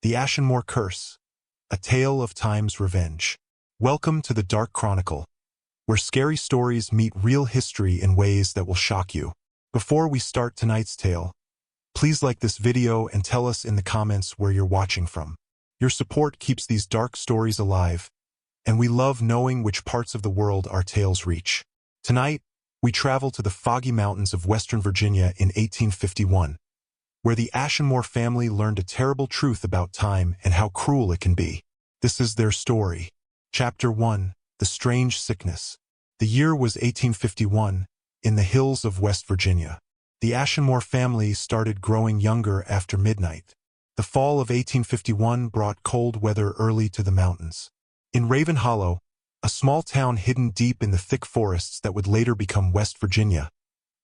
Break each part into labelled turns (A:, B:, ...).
A: The Ashenmoor Curse, a tale of time's revenge. Welcome to the Dark Chronicle, where scary stories meet real history in ways that will shock you. Before we start tonight's tale, please like this video and tell us in the comments where you're watching from. Your support keeps these dark stories alive, and we love knowing which parts of the world our tales reach. Tonight, we travel to the Foggy Mountains of Western Virginia in 1851, where the Ashenmore family learned a terrible truth about time and how cruel it can be. This is their story. Chapter 1, The Strange Sickness. The year was 1851, in the hills of West Virginia. The Ashenmore family started growing younger after midnight. The fall of 1851 brought cold weather early to the mountains. In Raven Hollow, a small town hidden deep in the thick forests that would later become West Virginia,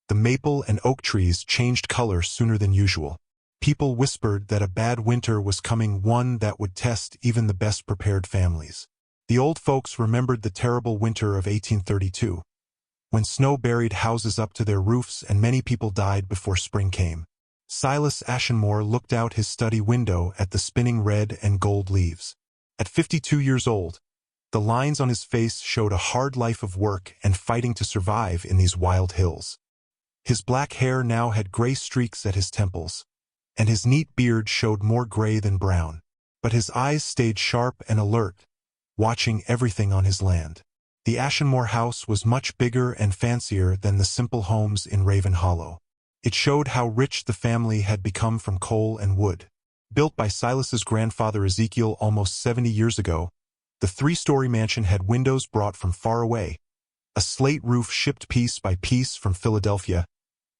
A: the maple and oak trees changed color sooner than usual. People whispered that a bad winter was coming, one that would test even the best prepared families. The old folks remembered the terrible winter of 1832, when snow buried houses up to their roofs and many people died before spring came. Silas Ashenmore looked out his study window at the spinning red and gold leaves. At 52 years old, the lines on his face showed a hard life of work and fighting to survive in these wild hills. His black hair now had gray streaks at his temples, and his neat beard showed more gray than brown. But his eyes stayed sharp and alert, watching everything on his land. The Ashenmore house was much bigger and fancier than the simple homes in Raven Hollow. It showed how rich the family had become from coal and wood. Built by Silas's grandfather Ezekiel almost 70 years ago, the three-story mansion had windows brought from far away, a slate roof shipped piece by piece from Philadelphia,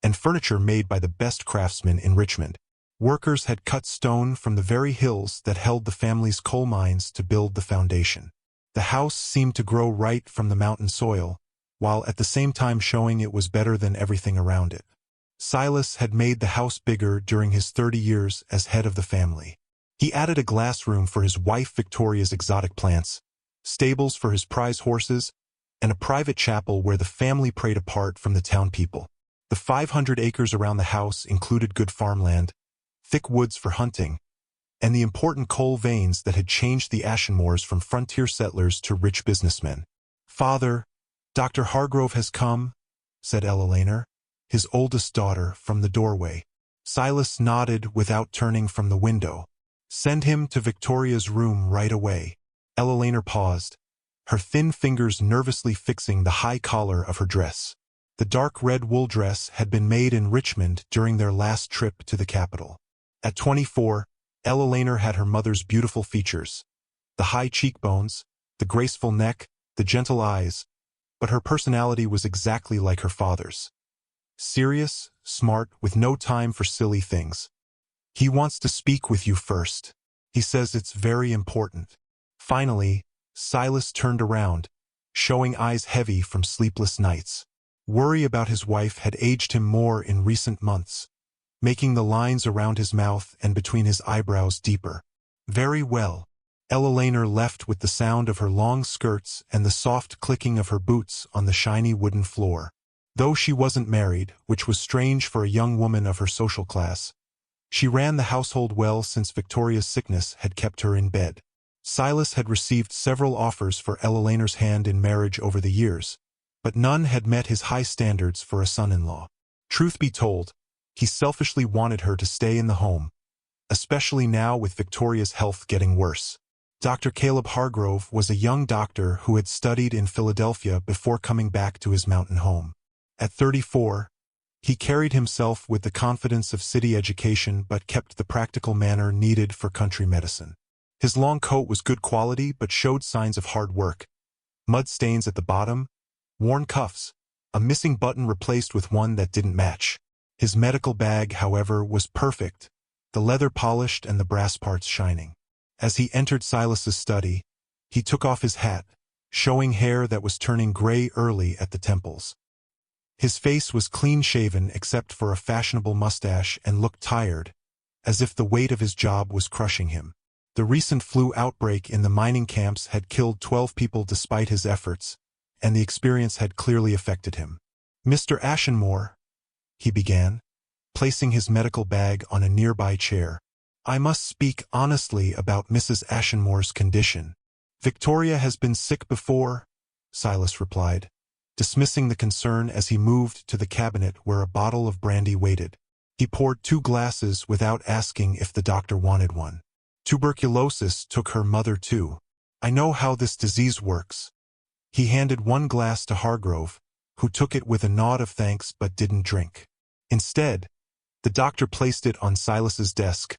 A: and furniture made by the best craftsmen in Richmond. Workers had cut stone from the very hills that held the family's coal mines to build the foundation. The house seemed to grow right from the mountain soil, while at the same time showing it was better than everything around it. Silas had made the house bigger during his 30 years as head of the family. He added a glass room for his wife Victoria's exotic plants, stables for his prize horses, and a private chapel where the family prayed apart from the town people. The 500 acres around the house included good farmland, thick woods for hunting, and the important coal veins that had changed the Ashenmores from frontier settlers to rich businessmen. "Father, Dr. Hargrove has come," said Ella Laner, his oldest daughter, from the doorway. Silas nodded without turning from the window. "Send him to Victoria's room right away." Ella Laner paused, her thin fingers nervously fixing the high collar of her dress. The dark red wool dress had been made in Richmond during their last trip to the capital. At 24, Ella Laner had her mother's beautiful features, the high cheekbones, the graceful neck, the gentle eyes, but her personality was exactly like her father's. Serious, smart, with no time for silly things. "He wants to speak with you first. He says it's very important." Finally, Silas turned around, showing eyes heavy from sleepless nights. Worry about his wife had aged him more in recent months, making the lines around his mouth and between his eyebrows deeper. "Very well." Ella Laner left with the sound of her long skirts and the soft clicking of her boots on the shiny wooden floor. Though she wasn't married, which was strange for a young woman of her social class, she ran the household well since Victoria's sickness had kept her in bed. Silas had received several offers for Ella Laner's hand in marriage over the years, but none had met his high standards for a son-in-law. Truth be told, he selfishly wanted her to stay in the home, especially now with Victoria's health getting worse. Dr. Caleb Hargrove was a young doctor who had studied in Philadelphia before coming back to his mountain home. At 34, he carried himself with the confidence of city education but kept the practical manner needed for country medicine. His long coat was good quality but showed signs of hard work, mud stains at the bottom, worn cuffs, a missing button replaced with one that didn't match. His medical bag, however, was perfect, the leather polished and the brass parts shining. As he entered Silas's study, he took off his hat, showing hair that was turning gray early at the temples. His face was clean-shaven except for a fashionable mustache and looked tired, as if the weight of his job was crushing him. The recent flu outbreak in the mining camps had killed 12 people despite his efforts, and the experience had clearly affected him. "Mr. Ashenmore," he began, placing his medical bag on a nearby chair. I must speak honestly about Mrs. Ashenmore's condition. Victoria has been sick before, Silas replied, dismissing the concern as he moved to the cabinet where a bottle of brandy waited. He poured 2 glasses without asking if the doctor wanted one. Tuberculosis took her mother too. I know how this disease works. He handed 1 glass to Hargrove, who took it with a nod of thanks but didn't drink. Instead, the doctor placed it on Silas's desk,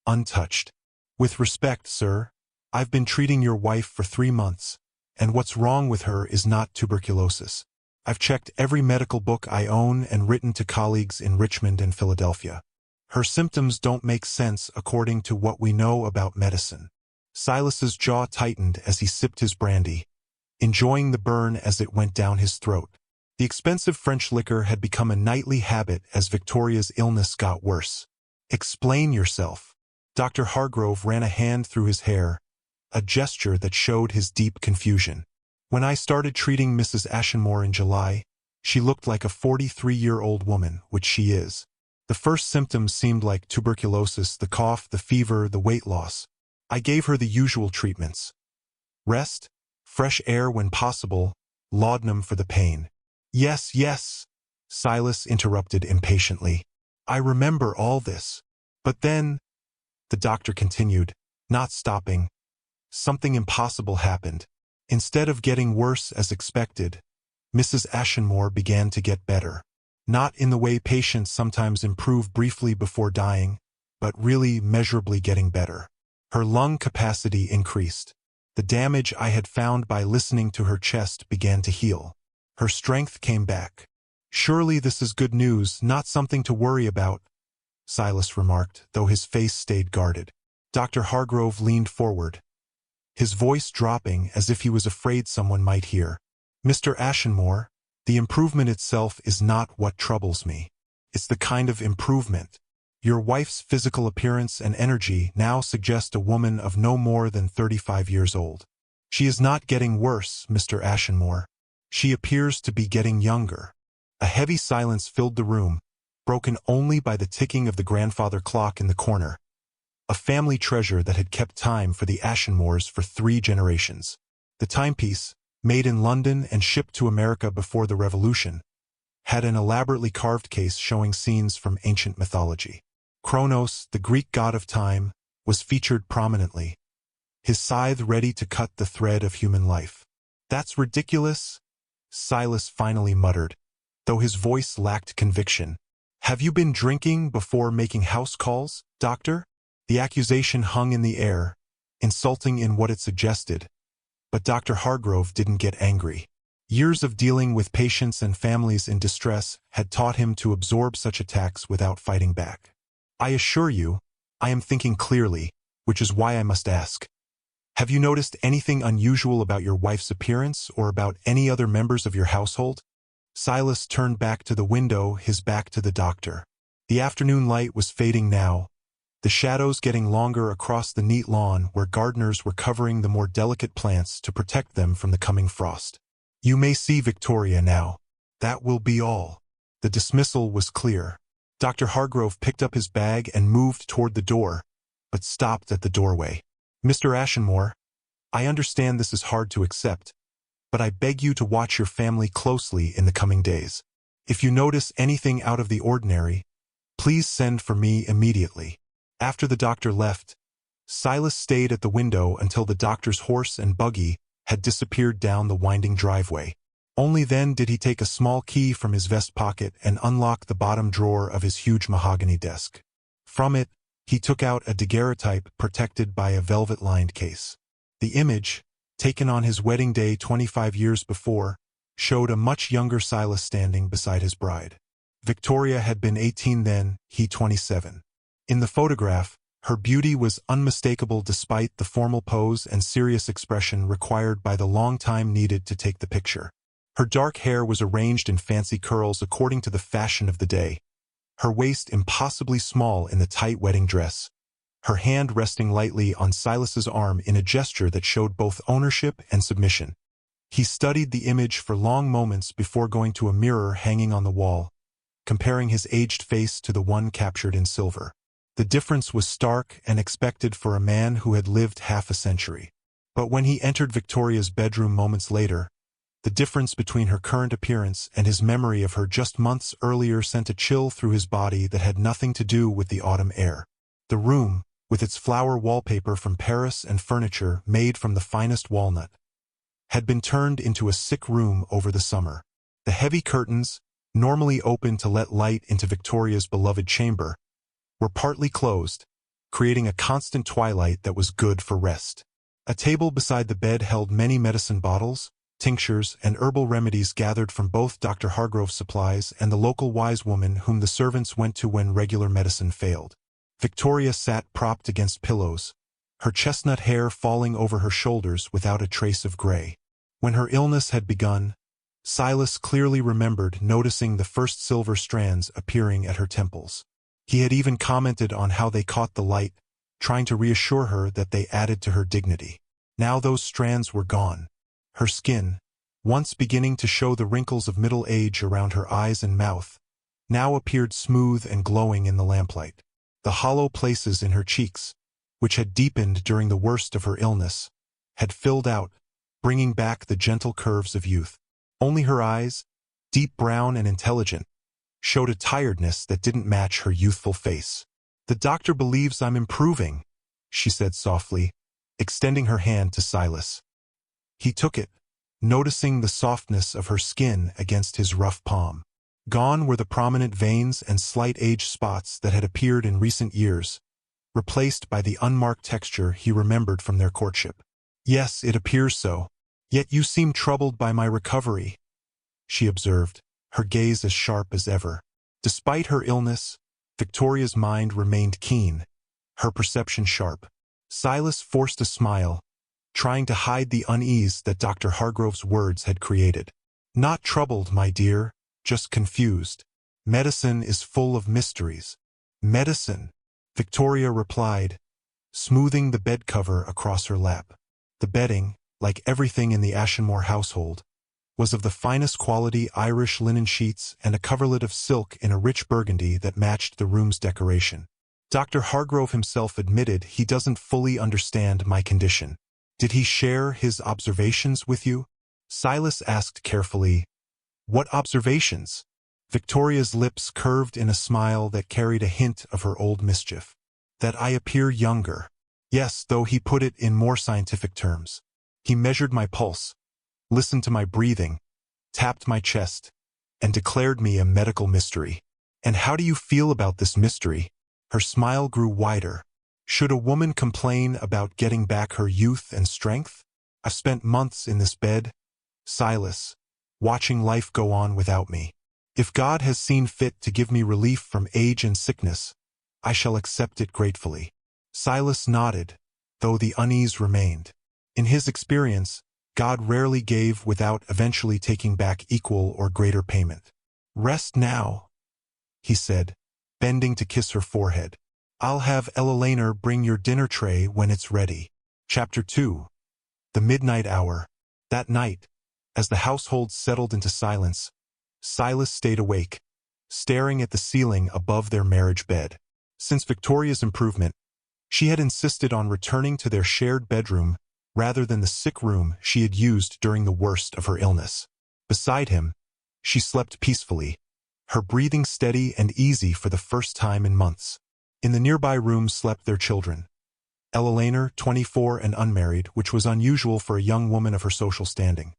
A: untouched. With respect, sir, I've been treating your wife for 3 months, and what's wrong with her is not tuberculosis. I've checked every medical book I own and written to colleagues in Richmond and Philadelphia. Her symptoms don't make sense according to what we know about medicine. Silas's jaw tightened as he sipped his brandy, enjoying the burn as it went down his throat. The expensive French liquor had become a nightly habit as Victoria's illness got worse. Explain yourself. Dr. Hargrove ran a hand through his hair, a gesture that showed his deep confusion. When I started treating Mrs. Ashenmore in July, she looked like a 43-year-old woman, which she is. The first symptoms seemed like tuberculosis, the cough, the fever, the weight loss. I gave her the usual treatments. Rest, fresh air when possible, laudanum for the pain. Yes, yes, Silas interrupted impatiently. I remember all this. But then, the doctor continued, not stopping, something impossible happened. Instead of getting worse as expected, Mrs. Ashenmore began to get better. Not in the way patients sometimes improve briefly before dying, but really measurably getting better. Her lung capacity increased. The damage I had found by listening to her chest began to heal. Her strength came back. Surely this is good news, not something to worry about, Silas remarked, though his face stayed guarded. Dr. Hargrove leaned forward, his voice dropping as if he was afraid someone might hear. Mr. Ashenmore, the improvement itself is not what troubles me. It's the kind of improvement. Your wife's physical appearance and energy now suggest a woman of no more than 35 years old. She is not getting worse, Mr. Ashenmore. She appears to be getting younger. A heavy silence filled the room, broken only by the ticking of the grandfather clock in the corner, a family treasure that had kept time for the Ashenmores for 3 generations. The timepiece, made in London and shipped to America before the Revolution, had an elaborately carved case showing scenes from ancient mythology. Kronos, the Greek god of time, was featured prominently, his scythe ready to cut the thread of human life. That's ridiculous, Silas finally muttered, though his voice lacked conviction. Have you been drinking before making house calls, doctor? The accusation hung in the air, insulting in what it suggested, but Dr. Hargrove didn't get angry. Years of dealing with patients and families in distress had taught him to absorb such attacks without fighting back. I assure you, I am thinking clearly, which is why I must ask. Have you noticed anything unusual about your wife's appearance or about any other members of your household? Silas turned back to the window, his back to the doctor. The afternoon light was fading now, the shadows getting longer across the neat lawn where gardeners were covering the more delicate plants to protect them from the coming frost. You may see Victoria now. That will be all. The dismissal was clear. Dr. Hargrove picked up his bag and moved toward the door, but stopped at the doorway. Mr. Ashenmore, I understand this is hard to accept, but I beg you to watch your family closely in the coming days. If you notice anything out of the ordinary, please send for me immediately. After the doctor left, Silas stayed at the window until the doctor's horse and buggy had disappeared down the winding driveway. Only then did he take a small key from his vest pocket and unlock the bottom drawer of his huge mahogany desk. From it, he took out a daguerreotype protected by a velvet-lined case. The image, taken on his wedding day 25 years before, showed a much younger Silas standing beside his bride. Victoria had been 18 then, he 27. In the photograph, her beauty was unmistakable despite the formal pose and serious expression required by the long time needed to take the picture. Her dark hair was arranged in fancy curls according to the fashion of the day, her waist impossibly small in the tight wedding dress, her hand resting lightly on Silas's arm in a gesture that showed both ownership and submission. He studied the image for long moments before going to a mirror hanging on the wall, comparing his aged face to the one captured in silver. The difference was stark and expected for a man who had lived half a century. But when he entered Victoria's bedroom moments later, the difference between her current appearance and his memory of her just months earlier sent a chill through his body that had nothing to do with the autumn air. The room, with its flower wallpaper from Paris and furniture made from the finest walnut, had been turned into a sick room over the summer. The heavy curtains, normally open to let light into Victoria's beloved chamber, were partly closed, creating a constant twilight that was good for rest. A table beside the bed held many medicine bottles, tinctures, and herbal remedies gathered from both Dr. Hargrove's supplies and the local wise woman whom the servants went to when regular medicine failed. Victoria sat propped against pillows, her chestnut hair falling over her shoulders without a trace of gray. When her illness had begun, Silas clearly remembered noticing the first silver strands appearing at her temples. He had even commented on how they caught the light, trying to reassure her that they added to her dignity. Now those strands were gone. Her skin, once beginning to show the wrinkles of middle age around her eyes and mouth, now appeared smooth and glowing in the lamplight. The hollow places in her cheeks, which had deepened during the worst of her illness, had filled out, bringing back the gentle curves of youth. Only her eyes, deep brown and intelligent, showed a tiredness that didn't match her youthful face. "The doctor believes I'm improving," she said softly, extending her hand to Silas. He took it, noticing the softness of her skin against his rough palm. Gone were the prominent veins and slight age spots that had appeared in recent years, replaced by the unmarked texture he remembered from their courtship. "Yes, it appears so. Yet you seem troubled by my recovery," she observed, her gaze as sharp as ever. Despite her illness, Victoria's mind remained keen, her perception sharp. Silas forced a smile, trying to hide the unease that Dr. Hargrove's words had created. "Not troubled, my dear, just confused. Medicine is full of mysteries." "Medicine," Victoria replied, smoothing the bed cover across her lap. The bedding, like everything in the Ashenmore household, was of the finest quality Irish linen sheets and a coverlet of silk in a rich burgundy that matched the room's decoration. "Dr. Hargrove himself admitted he doesn't fully understand my condition." "Did he share his observations with you?" Silas asked carefully. "What observations?" Victoria's lips curved in a smile that carried a hint of her old mischief. "That I appear younger." "Yes, though he put it in more scientific terms. He measured my pulse, listened to my breathing, tapped my chest, and declared me a medical mystery." "And how do you feel about this mystery?" Her smile grew wider. "Should a woman complain about getting back her youth and strength? I've spent months in this bed, Silas, watching life go on without me. If God has seen fit to give me relief from age and sickness, I shall accept it gratefully." Silas nodded, though the unease remained. In his experience, God rarely gave without eventually taking back equal or greater payment. "Rest now," he said, bending to kiss her forehead. "I'll have Eleanor bring your dinner tray when it's ready." Chapter 2. The Midnight Hour. That night, as the household settled into silence, Silas stayed awake, staring at the ceiling above their marriage bed. Since Victoria's improvement, she had insisted on returning to their shared bedroom rather than the sick room she had used during the worst of her illness. Beside him, she slept peacefully, her breathing steady and easy for the first time in months. In the nearby room slept their children. Eleanor, 24 and unmarried, which was unusual for a young woman of her social standing.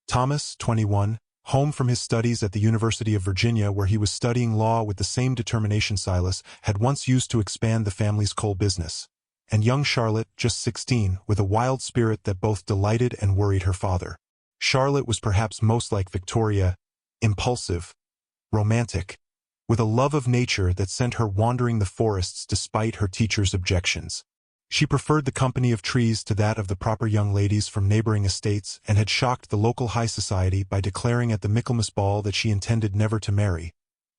A: Thomas, 21, home from his studies at the University of Virginia, where he was studying law with the same determination Silas had once used to expand the family's coal business. And young Charlotte, just 16, with a wild spirit that both delighted and worried her father. Charlotte was perhaps most like Victoria, impulsive, romantic, with a love of nature that sent her wandering the forests despite her teacher's objections. She preferred the company of trees to that of the proper young ladies from neighboring estates and had shocked the local high society by declaring at the Michaelmas ball that she intended never to marry,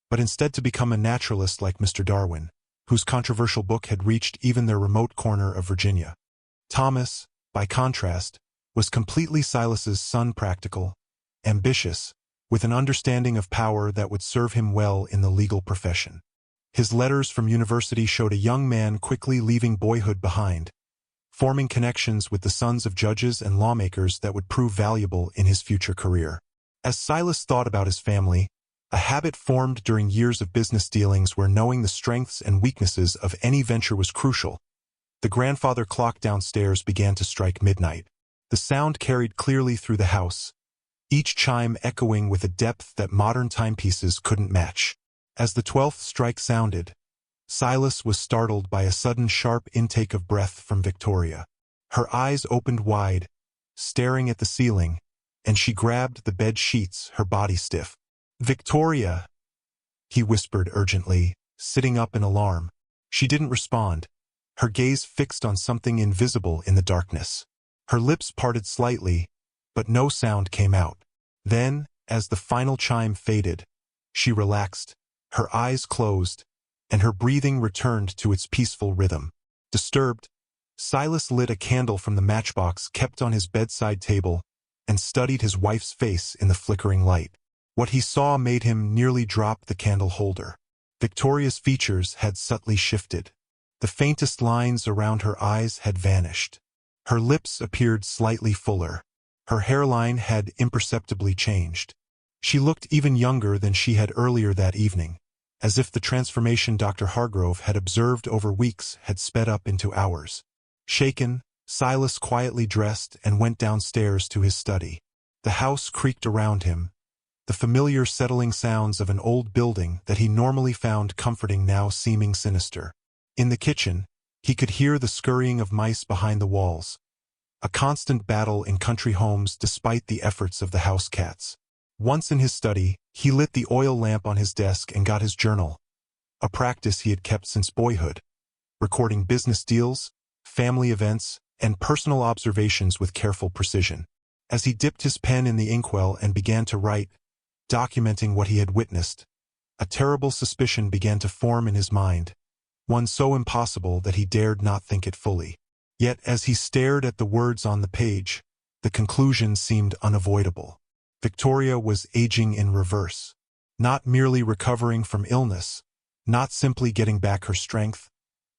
A: but instead to become a naturalist like Mr. Darwin, whose controversial book had reached even their remote corner of Virginia. Thomas, by contrast, was completely Silas's son, practical, ambitious, with an understanding of power that would serve him well in the legal profession. His letters from university showed a young man quickly leaving boyhood behind, forming connections with the sons of judges and lawmakers that would prove valuable in his future career. As Silas thought about his family, a habit formed during years of business dealings where knowing the strengths and weaknesses of any venture was crucial. The grandfather clock downstairs began to strike midnight. The sound carried clearly through the house, each chime echoing with a depth that modern timepieces couldn't match. As the 12th strike sounded, Silas was startled by a sudden sharp intake of breath from Victoria. Her eyes opened wide, staring at the ceiling, and she grabbed the bed sheets, her body stiff. "Victoria!" he whispered urgently, sitting up in alarm. She didn't respond, her gaze fixed on something invisible in the darkness. Her lips parted slightly, but no sound came out. Then, as the final chime faded, she relaxed, her eyes closed, and her breathing returned to its peaceful rhythm. Disturbed, Silas lit a candle from the matchbox kept on his bedside table and studied his wife's face in the flickering light. What he saw made him nearly drop the candle holder. Victoria's features had subtly shifted. The faintest lines around her eyes had vanished. Her lips appeared slightly fuller. Her hairline had imperceptibly changed. She looked even younger than she had earlier that evening, as if the transformation Dr. Hargrove had observed over weeks had sped up into hours. Shaken, Silas quietly dressed and went downstairs to his study. The house creaked around him, the familiar settling sounds of an old building that he normally found comforting now seeming sinister. In the kitchen, he could hear the scurrying of mice behind the walls, a constant battle in country homes despite the efforts of the house cats. Once in his study, he lit the oil lamp on his desk and got his journal, a practice he had kept since boyhood, recording business deals, family events, and personal observations with careful precision. As he dipped his pen in the inkwell and began to write, documenting what he had witnessed, a terrible suspicion began to form in his mind, one so impossible that he dared not think it fully. Yet as he stared at the words on the page, the conclusion seemed unavoidable. Victoria was aging in reverse, not merely recovering from illness, not simply getting back her strength,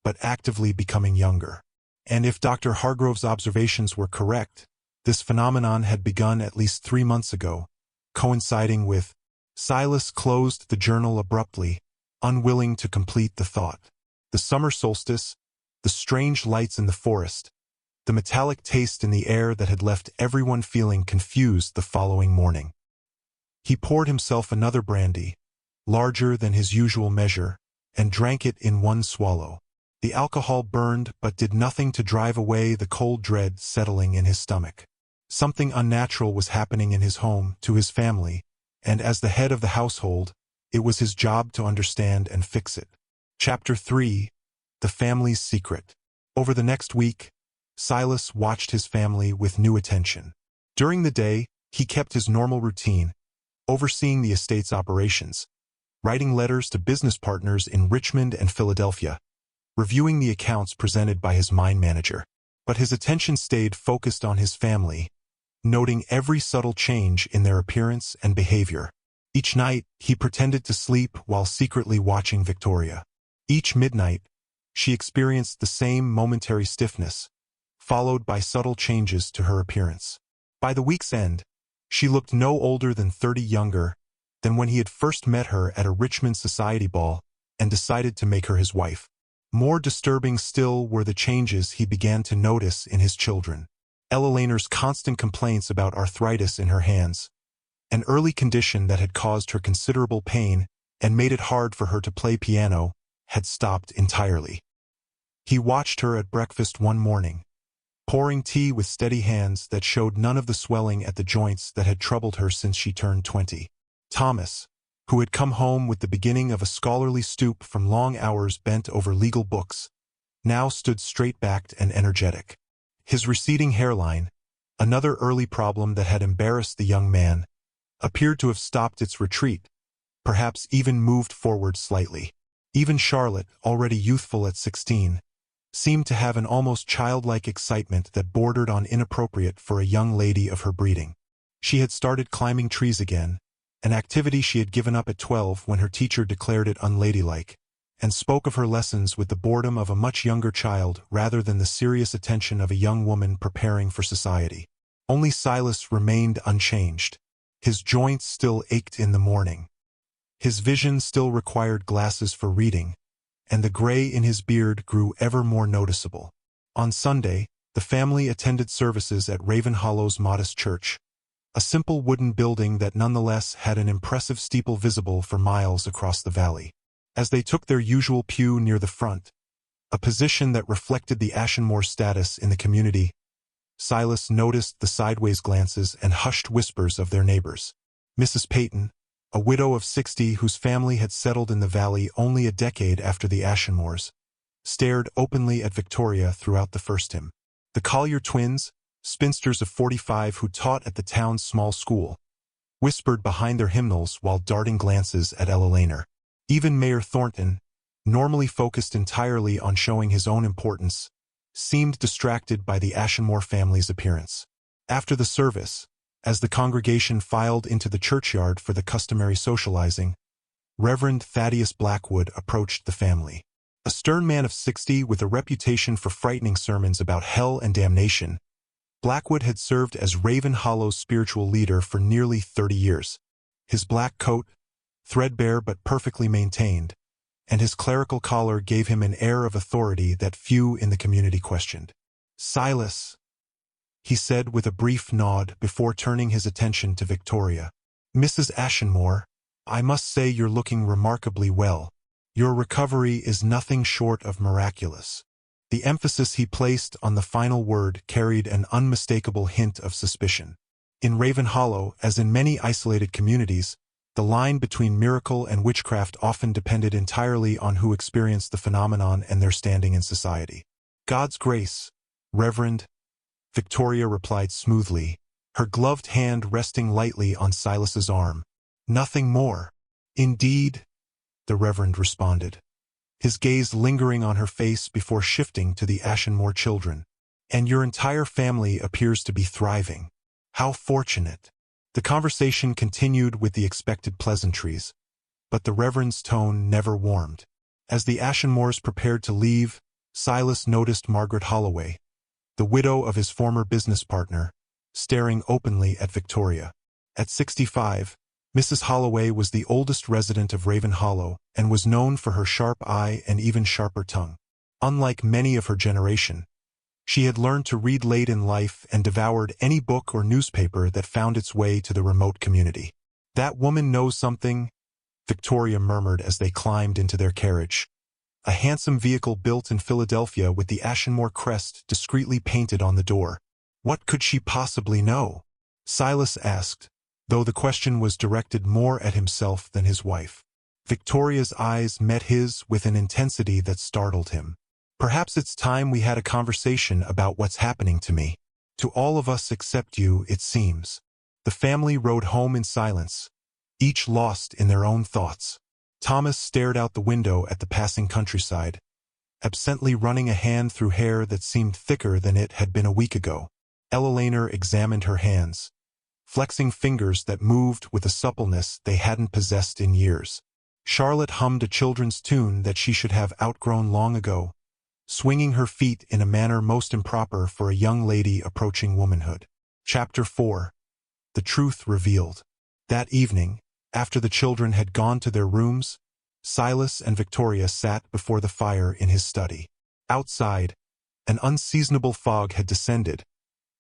A: but actively becoming younger. And if Dr. Hargrove's observations were correct, this phenomenon had begun at least 3 months ago, coinciding with... Silas closed the journal abruptly, unwilling to complete the thought. The summer solstice, the strange lights in the forest, the metallic taste in the air that had left everyone feeling confused the following morning. He poured himself another brandy, larger than his usual measure, and drank it in one swallow. The alcohol burned but did nothing to drive away the cold dread settling in his stomach. Something unnatural was happening in his home, to his family, and as the head of the household, it was his job to understand and fix it. Chapter 3: The Family's Secret. Over the next week, Silas watched his family with new attention. During the day, he kept his normal routine, overseeing the estate's operations, writing letters to business partners in Richmond and Philadelphia, reviewing the accounts presented by his mine manager. But his attention stayed focused on his family, noting every subtle change in their appearance and behavior. Each night, he pretended to sleep while secretly watching Victoria. Each midnight, she experienced the same momentary stiffness, followed by subtle changes to her appearance. By the week's end, she looked no older than 30 younger than when he had first met her at a Richmond society ball and decided to make her his wife. More disturbing still were the changes he began to notice in his children. Ella Laner's constant complaints about arthritis in her hands, an early condition that had caused her considerable pain and made it hard for her to play piano, had stopped entirely. He watched her at breakfast one morning, pouring tea with steady hands that showed none of the swelling at the joints that had troubled her since she turned 20. Thomas, who had come home with the beginning of a scholarly stoop from long hours bent over legal books, now stood straight-backed and energetic. His receding hairline, another early problem that had embarrassed the young man, appeared to have stopped its retreat, perhaps even moved forward slightly. Even Charlotte, already youthful at 16, seemed to have an almost childlike excitement that bordered on inappropriate for a young lady of her breeding. She had started climbing trees again, an activity she had given up at 12 when her teacher declared it unladylike, and spoke of her lessons with the boredom of a much younger child rather than the serious attention of a young woman preparing for society. Only Silas remained unchanged. His joints still ached in the morning. His vision still required glasses for reading, and the gray in his beard grew ever more noticeable. On Sunday, the family attended services at Ravenhollow's modest church, a simple wooden building that nonetheless had an impressive steeple visible for miles across the valley. As they took their usual pew near the front, a position that reflected the Ashenmore status in the community, Silas noticed the sideways glances and hushed whispers of their neighbors. Mrs. Peyton, a widow of 60 whose family had settled in the valley only a decade after the Ashenmores, stared openly at Victoria throughout the first hymn. The Collier twins, spinsters of 45 who taught at the town's small school, whispered behind their hymnals while darting glances at Ella Laner. Even Mayor Thornton, normally focused entirely on showing his own importance, seemed distracted by the Ashenmore family's appearance. After the service, as the congregation filed into the churchyard for the customary socializing, Reverend Thaddeus Blackwood approached the family. A stern man of 60 with a reputation for frightening sermons about hell and damnation, Blackwood had served as Ravenhollow's spiritual leader for nearly 30 years. His black coat, threadbare but perfectly maintained, and his clerical collar gave him an air of authority that few in the community questioned. "Silas," he said with a brief nod before turning his attention to Victoria. "Mrs. Ashenmore, I must say you're looking remarkably well. Your recovery is nothing short of miraculous." The emphasis he placed on the final word carried an unmistakable hint of suspicion. In Ravenhollow, as in many isolated communities, the line between miracle and witchcraft often depended entirely on who experienced the phenomenon and their standing in society. "God's grace, Reverend," Victoria replied smoothly, her gloved hand resting lightly on Silas's arm. "Nothing more." "Indeed," the Reverend responded, his gaze lingering on her face before shifting to the Ashenmore children. "And your entire family appears to be thriving. How fortunate." The conversation continued with the expected pleasantries, but the Reverend's tone never warmed. As the Ashenmores prepared to leave, Silas noticed Margaret Holloway, the widow of his former business partner, staring openly at Victoria. At 65, Mrs. Holloway was the oldest resident of Ravenhollow and was known for her sharp eye and even sharper tongue. Unlike many of her generation, she had learned to read late in life and devoured any book or newspaper that found its way to the remote community. "That woman knows something," Victoria murmured as they climbed into their carriage, a handsome vehicle built in Philadelphia with the Ashenmore crest discreetly painted on the door. "What could she possibly know?" Silas asked, though the question was directed more at himself than his wife. Victoria's eyes met his with an intensity that startled him. "Perhaps it's time we had a conversation about what's happening to me. To all of us except you, it seems." The family rode home in silence, each lost in their own thoughts. Thomas stared out the window at the passing countryside, absently running a hand through hair that seemed thicker than it had been a week ago. Ella Laner examined her hands, flexing fingers that moved with a suppleness they hadn't possessed in years. Charlotte hummed a children's tune that she should have outgrown long ago, swinging her feet in a manner most improper for a young lady approaching womanhood. Chapter 4. The Truth Revealed. That evening, after the children had gone to their rooms, Silas and Victoria sat before the fire in his study. Outside, an unseasonable fog had descended,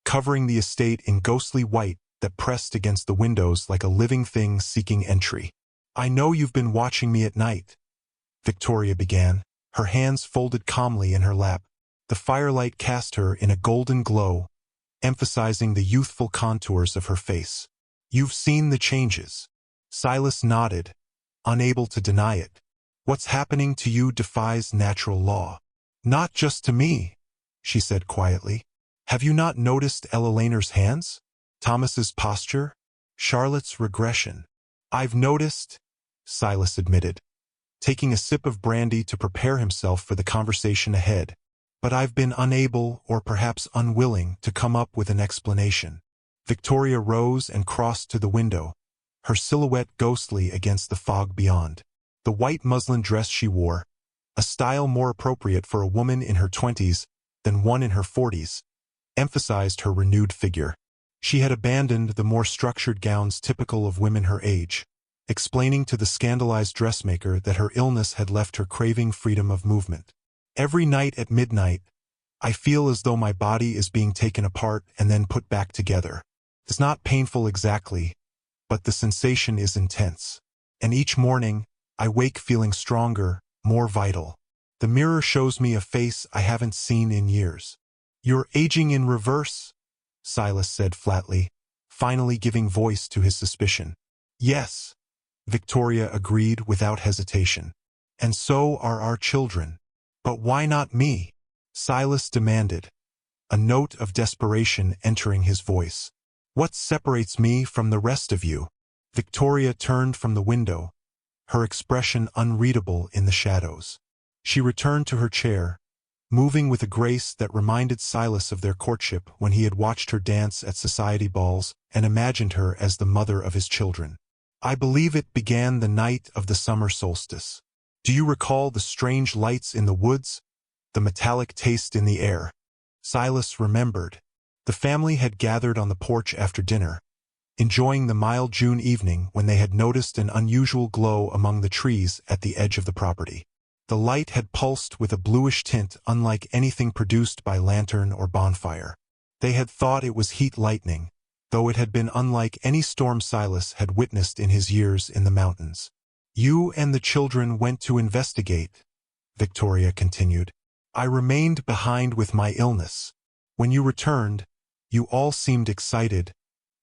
A: covering the estate in ghostly white that pressed against the windows like a living thing seeking entry. "I know you've been watching me at night," Victoria began, her hands folded calmly in her lap. The firelight cast her in a golden glow, emphasizing the youthful contours of her face. "You've seen the changes." Silas nodded, unable to deny it. "What's happening to you defies natural law." "Not just to me," she said quietly. "Have you not noticed Ella Laner's hands? Thomas's posture? Charlotte's regression?" "I've noticed," Silas admitted, taking a sip of brandy to prepare himself for the conversation ahead. "But I've been unable, or perhaps unwilling, to come up with an explanation." Victoria rose and crossed to the window, her silhouette ghostly against the fog beyond. The white muslin dress she wore, a style more appropriate for a woman in her 20s than one in her 40s, emphasized her renewed figure. She had abandoned the more structured gowns typical of women her age, explaining to the scandalized dressmaker that her illness had left her craving freedom of movement. Every night at midnight, I feel as though my body is being taken apart and then put back together. It's not painful exactly, but the sensation is intense. And each morning, I wake feeling stronger, more vital. The mirror shows me a face I haven't seen in years. "You're aging in reverse," Silas said flatly, finally giving voice to his suspicion. "Yes," Victoria agreed without hesitation. "And so are our children. But why not me?" Silas demanded, a note of desperation entering his voice. "What separates me from the rest of you?" Victoria turned from the window, her expression unreadable in the shadows. She returned to her chair, moving with a grace that reminded Silas of their courtship when he had watched her dance at society balls and imagined her as the mother of his children. "I believe it began the night of the summer solstice. Do you recall the strange lights in the woods, the metallic taste in the air?" Silas remembered. The family had gathered on the porch after dinner, enjoying the mild June evening when they had noticed an unusual glow among the trees at the edge of the property. The light had pulsed with a bluish tint unlike anything produced by lantern or bonfire. They had thought it was heat lightning, though it had been unlike any storm Silas had witnessed in his years in the mountains. "You and the children went to investigate," Victoria continued. "I remained behind with my illness. When you returned, you all seemed excited,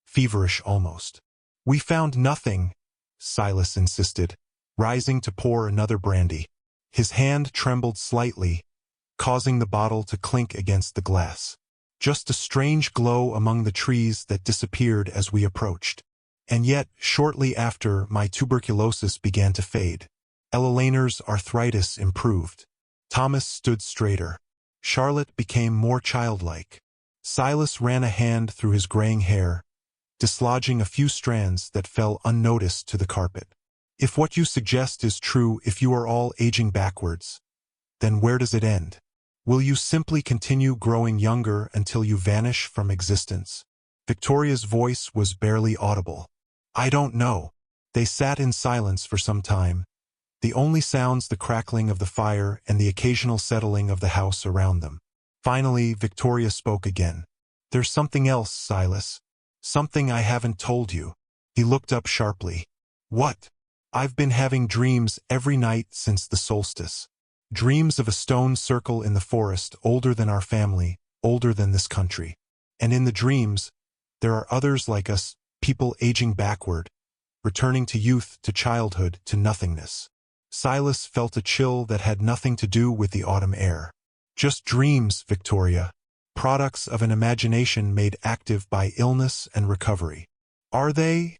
A: feverish almost." "We found nothing," Silas insisted, rising to pour another brandy. His hand trembled slightly, causing the bottle to clink against the glass. "Just a strange glow among the trees that disappeared as we approached. And yet, shortly after, my tuberculosis began to fade. Elelanor's arthritis improved. Thomas stood straighter. Charlotte became more childlike." Silas ran a hand through his graying hair, dislodging a few strands that fell unnoticed to the carpet. "If what you suggest is true, if you are all aging backwards, then where does it end? Will you simply continue growing younger until you vanish from existence?" Victoria's voice was barely audible. "I don't know." They sat in silence for some time, the only sounds the crackling of the fire and the occasional settling of the house around them. Finally, Victoria spoke again. "There's something else, Silas. Something I haven't told you." He looked up sharply. "What?" "I've been having dreams every night since the solstice. Dreams of a stone circle in the forest, older than our family, older than this country. And in the dreams, there are others like us, people aging backward, returning to youth, to childhood, to nothingness." Silas felt a chill that had nothing to do with the autumn air. "Just dreams, Victoria. Products of an imagination made active by illness and recovery." "Are they?"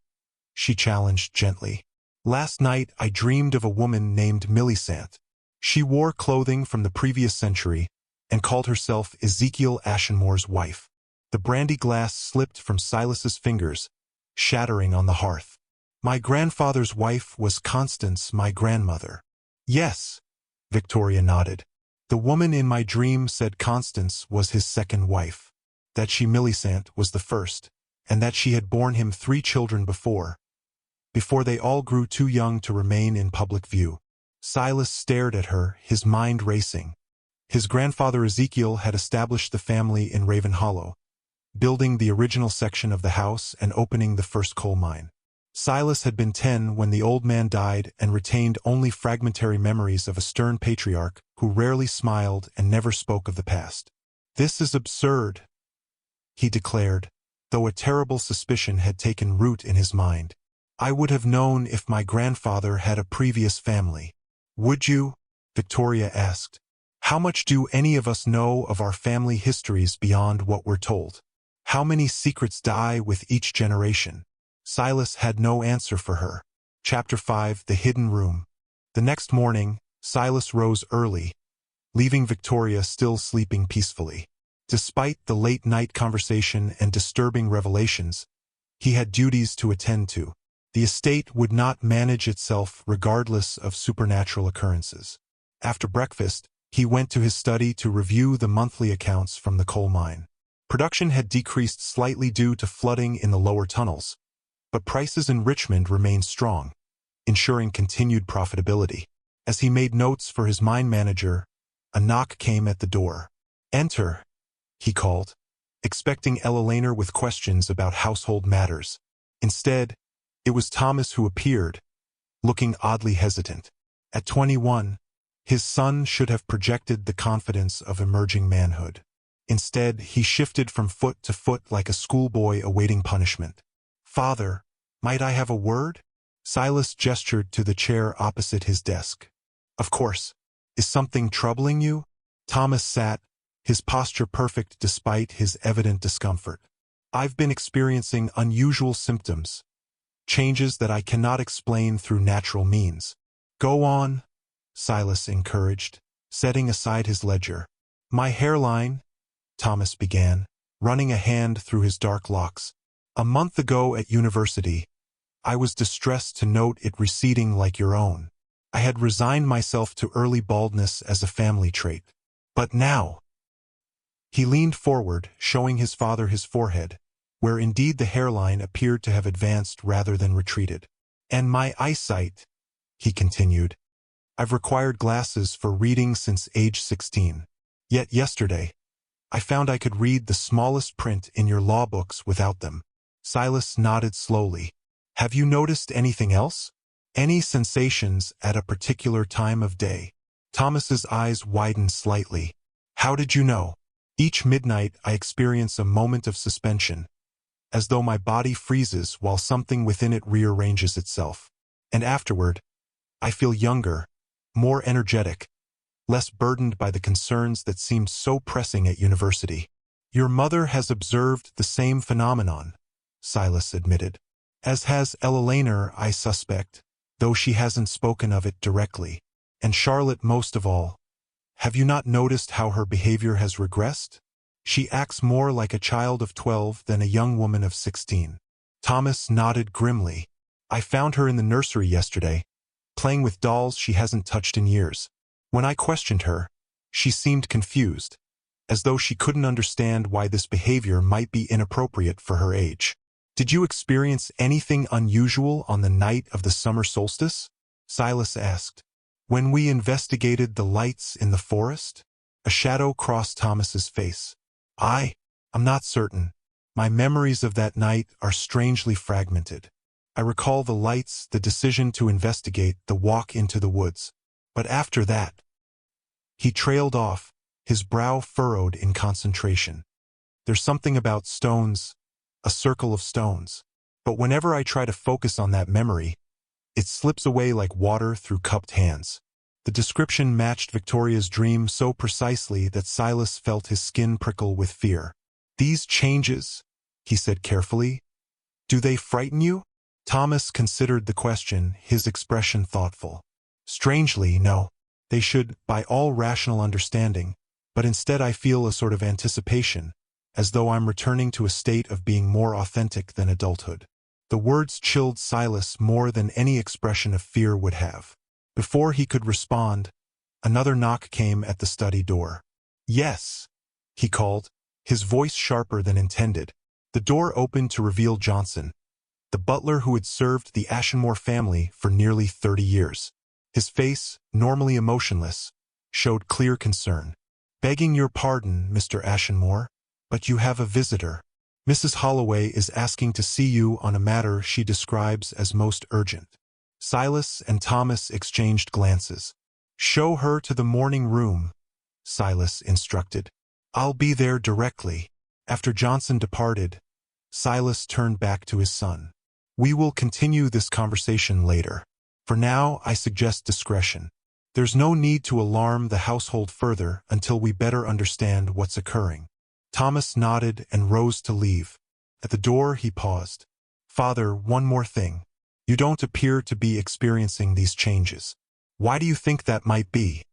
A: she challenged gently. "Last night I dreamed of a woman named Millicent. She wore clothing from the previous century and called herself Ezekiel Ashenmore's wife." The brandy glass slipped from Silas's fingers, shattering on the hearth. "My grandfather's wife was Constance, my grandmother." "Yes," Victoria nodded. "The woman in my dream said Constance was his second wife, that she Millicent was the first, and that she had borne him 3 children before they all grew too young to remain in public view." Silas stared at her, his mind racing. His grandfather Ezekiel had established the family in Raven Hollow, building the original section of the house and opening the first coal mine. Silas had been 10 when the old man died and retained only fragmentary memories of a stern patriarch who rarely smiled and never spoke of the past. "This is absurd," he declared, though a terrible suspicion had taken root in his mind. "I would have known if my grandfather had a previous family." "Would you?" Victoria asked. "How much do any of us know of our family histories beyond what we're told? How many secrets die with each generation?" Silas had no answer for her. Chapter 5: The Hidden Room. The next morning, Silas rose early, leaving Victoria still sleeping peacefully. Despite the late-night conversation and disturbing revelations, he had duties to attend to. The estate would not manage itself regardless of supernatural occurrences. After breakfast, he went to his study to review the monthly accounts from the coal mine. Production had decreased slightly due to flooding in the lower tunnels, but prices in Richmond remained strong, ensuring continued profitability. As he made notes for his mine manager, a knock came at the door. "Enter," he called, expecting Ella with questions about household matters. Instead, it was Thomas who appeared, looking oddly hesitant. At 21, his son should have projected the confidence of emerging manhood. Instead, he shifted from foot to foot like a schoolboy awaiting punishment. "Father, might I have a word?" Silas gestured to the chair opposite his desk. "Of course. Is something troubling you?" Thomas sat, his posture perfect despite his evident discomfort. "I've been experiencing unusual symptoms, changes that I cannot explain through natural means." "Go on," Silas encouraged, setting aside his ledger. "My hairline," Thomas began, running a hand through his dark locks. "A month ago at university, I was distressed to note it receding like your own. I had resigned myself to early baldness as a family trait. But now—" He leaned forward, showing his father his forehead, where indeed the hairline appeared to have advanced rather than retreated. "And my eyesight," he continued. "I've required glasses for reading since age 16. Yet yesterday, I found I could read the smallest print in your law books without them." Silas nodded slowly. "Have you noticed anything else? Any sensations at a particular time of day?" Thomas's eyes widened slightly. "How did you know?" "Each midnight I experience a moment of suspension, as though my body freezes while something within it rearranges itself. And afterward, I feel younger, more energetic, less burdened by the concerns that seemed so pressing at university." "Your mother has observed the same phenomenon," Silas admitted. "As has Ella, I suspect, though she hasn't spoken of it directly. And Charlotte most of all. Have you not noticed how her behavior has regressed? She acts more like a child of 12 than a young woman of 16. Thomas nodded grimly. "I found her in the nursery yesterday, playing with dolls she hasn't touched in years. When I questioned her, she seemed confused, as though she couldn't understand why this behavior might be inappropriate for her age." "Did you experience anything unusual on the night of the summer solstice?" Silas asked. "When we investigated the lights in the forest?" A shadow crossed Thomas's face. I'm not certain. My memories of that night are strangely fragmented. I recall the lights, the decision to investigate, the walk into the woods. But after that—" He trailed off, his brow furrowed in concentration. "There's something about stones, a circle of stones. But whenever I try to focus on that memory, it slips away like water through cupped hands." The description matched Victoria's dream so precisely that Silas felt his skin prickle with fear. "These changes," he said carefully, "do they frighten you?" Thomas considered the question, his expression thoughtful. "Strangely, no. They should, by all rational understanding, but instead I feel a sort of anticipation, as though I'm returning to a state of being more authentic than adulthood." The words chilled Silas more than any expression of fear would have. Before he could respond, another knock came at the study door. "Yes," he called, his voice sharper than intended. The door opened to reveal Johnson, the butler who had served the Ashenmore family for nearly 30 years. His face, normally emotionless, showed clear concern. "Begging your pardon, Mr. Ashenmore, but you have a visitor. Mrs. Holloway is asking to see you on a matter she describes as most urgent." Silas and Thomas exchanged glances. "Show her to the morning room," Silas instructed. "I'll be there directly." After Johnson departed, Silas turned back to his son. "We will continue this conversation later. For now, I suggest discretion. There's no need to alarm the household further until we better understand what's occurring." Thomas nodded and rose to leave. At the door, he paused. "Father, one more thing. You don't appear to be experiencing these changes. Why do you think that might be?"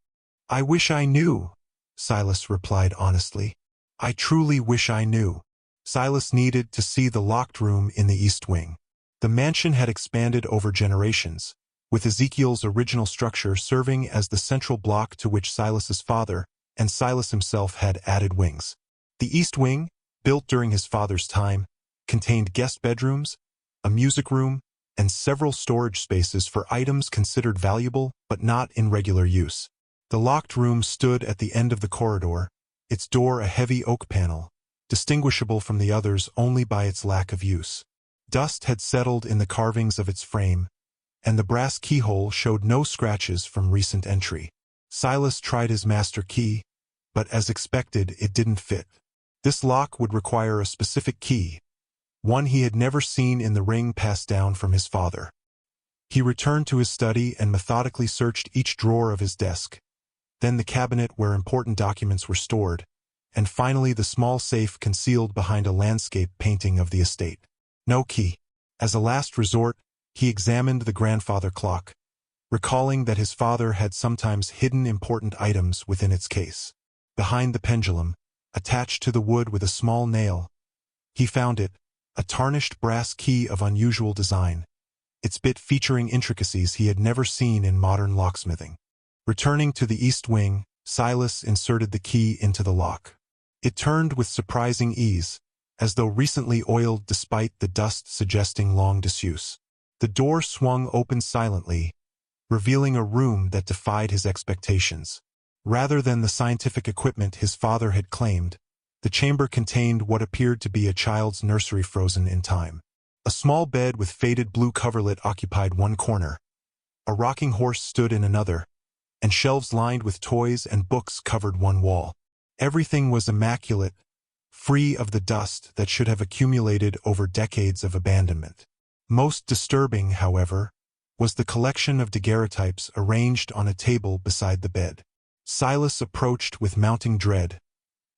A: "I wish I knew," Silas replied honestly. "I truly wish I knew." Silas needed to see the locked room in the east wing. The mansion had expanded over generations, with Ezekiel's original structure serving as the central block to which Silas's father and Silas himself had added wings. The east wing, built during his father's time, contained guest bedrooms, a music room, and several storage spaces for items considered valuable but not in regular use. The locked room stood at the end of the corridor, its door a heavy oak panel, distinguishable from the others only by its lack of use. Dust had settled in the carvings of its frame, and the brass keyhole showed no scratches from recent entry. Silas tried his master key, but as expected it didn't fit. This lock would require a specific key, one he had never seen in the ring passed down from his father. He returned to his study and methodically searched each drawer of his desk, then the cabinet where important documents were stored, and finally the small safe concealed behind a landscape painting of the estate. No key. As a last resort, he examined the grandfather clock, recalling that his father had sometimes hidden important items within its case. Behind the pendulum, attached to the wood with a small nail, he found it, a tarnished brass key of unusual design, its bit featuring intricacies he had never seen in modern locksmithing. Returning to the east wing, Silas inserted the key into the lock. It turned with surprising ease, as though recently oiled despite the dust suggesting long disuse. The door swung open silently, revealing a room that defied his expectations. Rather than the scientific equipment his father had claimed, the chamber contained what appeared to be a child's nursery frozen in time. A small bed with faded blue coverlet occupied one corner. A rocking horse stood in another, and shelves lined with toys and books covered one wall. Everything was immaculate, free of the dust that should have accumulated over decades of abandonment. Most disturbing, however, was the collection of daguerreotypes arranged on a table beside the bed. Silas approached with mounting dread,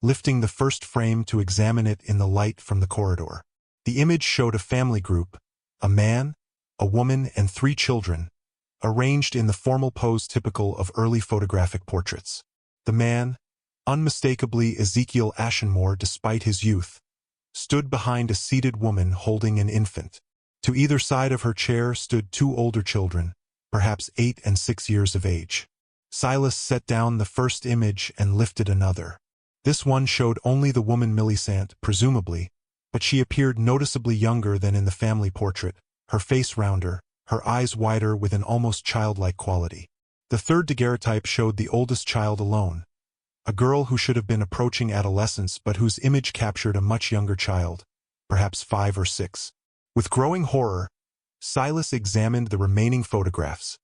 A: lifting the first frame to examine it in the light from the corridor. The image showed a family group, a man, a woman, and 3 children, arranged in the formal pose typical of early photographic portraits. The man, unmistakably Ezekiel Ashenmore despite his youth, stood behind a seated woman holding an infant. To either side of her chair stood 2 older children, perhaps 8 and 6 years of age. Silas set down the first image and lifted another. This one showed only the woman Millicent, presumably, but she appeared noticeably younger than in the family portrait, her face rounder, her eyes wider with an almost childlike quality. The third daguerreotype showed the oldest child alone, a girl who should have been approaching adolescence but whose image captured a much younger child, perhaps 5 or 6. With growing horror, Silas examined the remaining photographs,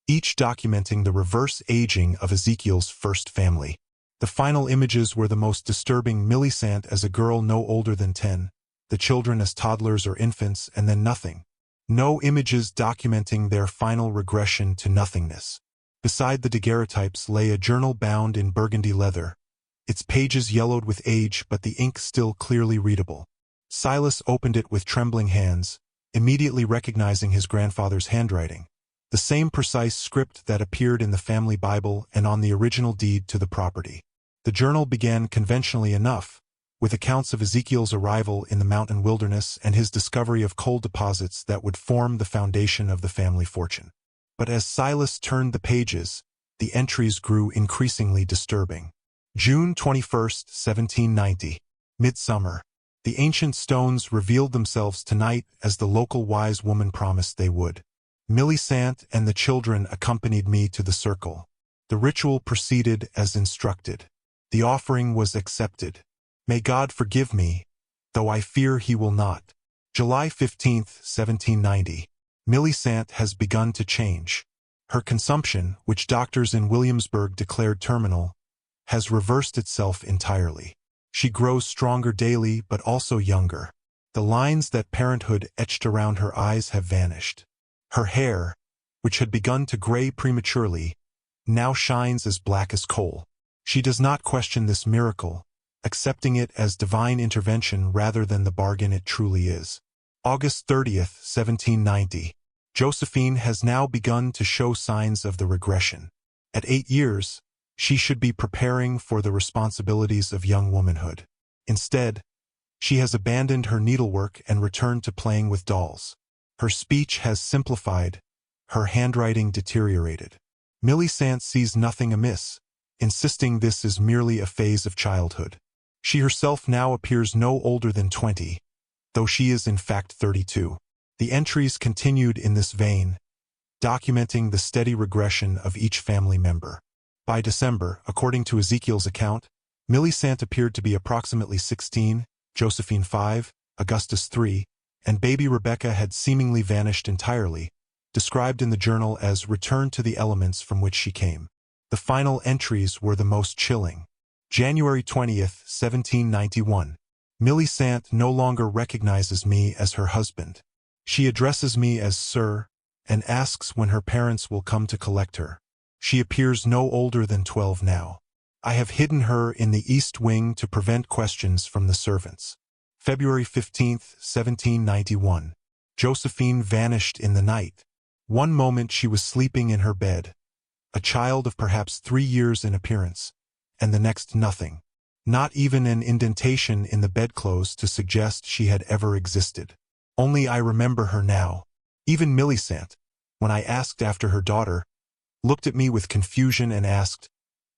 A: each documenting the reverse aging of Ezekiel's first family. The final images were the most disturbing: Millicent as a girl no older than 10, the children as toddlers or infants, and then nothing. No images documenting their final regression to nothingness. Beside the daguerreotypes lay a journal bound in burgundy leather, its pages yellowed with age but the ink still clearly readable. Silas opened it with trembling hands, immediately recognizing his grandfather's handwriting, the same precise script that appeared in the family Bible and on the original deed to the property. The journal began conventionally enough, with accounts of Ezekiel's arrival in the mountain wilderness and his discovery of coal deposits that would form the foundation of the family fortune. But as Silas turned the pages, the entries grew increasingly disturbing. June 21, 1790. Midsummer. The ancient stones revealed themselves tonight as the local wise woman promised they would. Millicent and the children accompanied me to the circle. The ritual proceeded as instructed. The offering was accepted. May God forgive me, though I fear he will not. July 15, 1790. Millicent has begun to change. Her consumption, which doctors in Williamsburg declared terminal, has reversed itself entirely. She grows stronger daily but also younger. The lines that parenthood etched around her eyes have vanished. Her hair, which had begun to gray prematurely, now shines as black as coal. She does not question this miracle, accepting it as divine intervention rather than the bargain it truly is. August 30, 1790. Josephine has now begun to show signs of the regression. At 8 years, she should be preparing for the responsibilities of young womanhood. Instead, she has abandoned her needlework and returned to playing with dolls. Her speech has simplified, Her handwriting deteriorated. Millicent sees nothing amiss, insisting this is merely a phase of childhood. She herself now appears no older than 20, though she is in fact 32. The entries continued in this vein, documenting the steady regression of each family member. By December, according to Ezekiel's account, Millicent appeared to be approximately 16, Josephine 5, Augustus 3, and baby Rebecca had seemingly vanished entirely, described in the journal as returned to the elements from which she came. The final entries were the most chilling. January 20th, 1791. Millicent no longer recognizes me as her husband. She addresses me as Sir, and asks when her parents will come to collect her. She appears no older than 12 now. I have hidden her in the east wing to prevent questions from the servants. February 15th, 1791. Josephine vanished in the night. One moment she was sleeping in her bed, a child of perhaps 3 years in appearance, and the next nothing. Not even an indentation in the bedclothes to suggest she had ever existed. Only I remember her now. Even Millicent, when I asked after her daughter, looked at me with confusion and asked,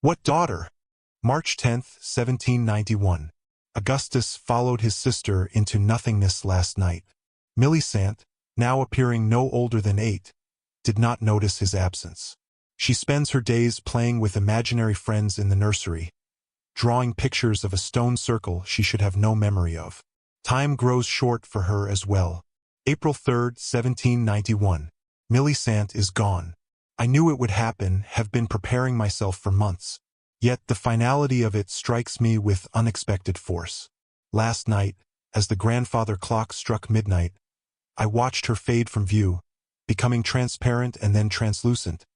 A: "What daughter?" March 10th, 1791. Augustus followed his sister into nothingness last night. Millicent, now appearing no older than 8, did not notice his absence. She spends her days playing with imaginary friends in the nursery, drawing pictures of a stone circle she should have no memory of. Time grows short for her as well. April 3rd, 1791. Millicent is gone. I knew it would happen, have been preparing myself for months. Yet the finality of it strikes me with unexpected force. Last night, as the grandfather clock struck midnight, I watched her fade from view, becoming transparent and then translucent,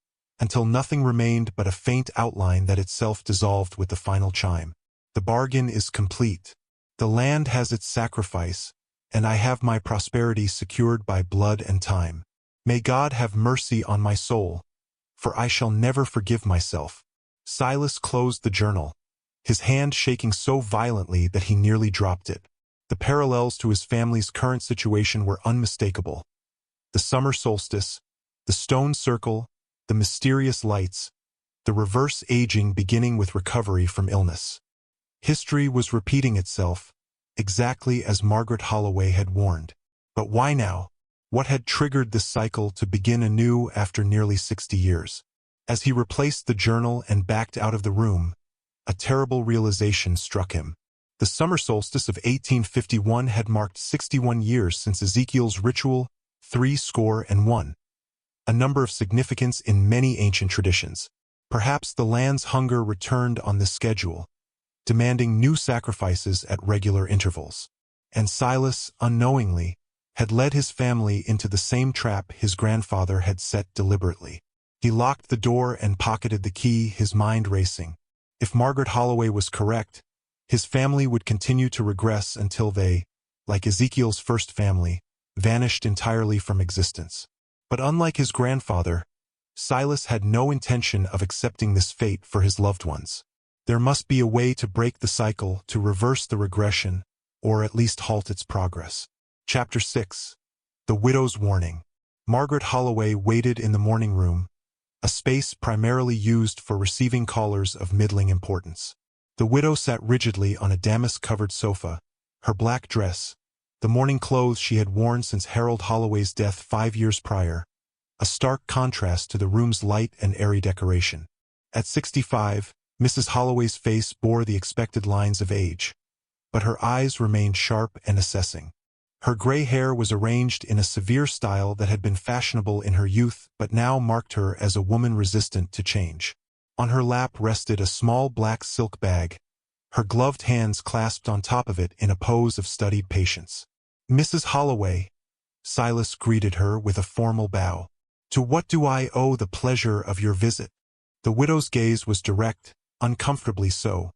A: until nothing remained but a faint outline that itself dissolved with the final chime. The bargain is complete. The land has its sacrifice, and I have my prosperity secured by blood and time. May God have mercy on my soul, for I shall never forgive myself. Silas closed the journal, his hand shaking so violently that he nearly dropped it. The parallels to his family's current situation were unmistakable. The summer solstice, the stone circle, the mysterious lights, the reverse aging beginning with recovery from illness. History was repeating itself, exactly as Margaret Holloway had warned. But why now? What had triggered this cycle to begin anew after nearly 60 years? As he replaced the journal and backed out of the room, a terrible realization struck him. The summer solstice of 1851 had marked 61 years since Ezekiel's ritual 61, a number of significance in many ancient traditions. Perhaps the land's hunger returned on this schedule, demanding new sacrifices at regular intervals. And Silas, unknowingly, had led his family into the same trap his grandfather had set deliberately. He locked the door and pocketed the key, his mind racing. If Margaret Holloway was correct, his family would continue to regress until they, like Ezekiel's first family, vanished entirely from existence. But unlike his grandfather, Silas had no intention of accepting this fate for his loved ones. There must be a way to break the cycle, to reverse the regression, or at least halt its progress. Chapter 6. The Widow's Warning. Margaret Holloway waited in the morning room, a space primarily used for receiving callers of middling importance. The widow sat rigidly on a damask-covered sofa, her black dress, the morning clothes she had worn since Harold Holloway's death 5 years prior, a stark contrast to the room's light and airy decoration. At 65, Mrs. Holloway's face bore the expected lines of age, but her eyes remained sharp and assessing. Her gray hair was arranged in a severe style that had been fashionable in her youth but now marked her as a woman resistant to change. On her lap rested a small black silk bag, her gloved hands clasped on top of it in a pose of studied patience. "Mrs. Holloway," Silas greeted her with a formal bow. "To what do I owe the pleasure of your visit?" The widow's gaze was direct, uncomfortably so,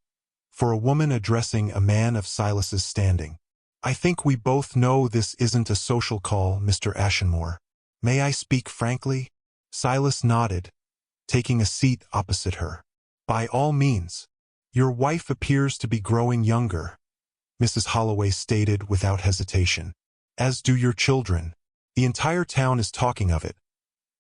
A: for a woman addressing a man of Silas's standing. "I think we both know this isn't a social call, Mr. Ashenmore. May I speak frankly?" Silas nodded, taking a seat opposite her. "By all means. Your wife appears to be growing younger," Mrs. Holloway stated without hesitation. "As do your children. The entire town is talking of it.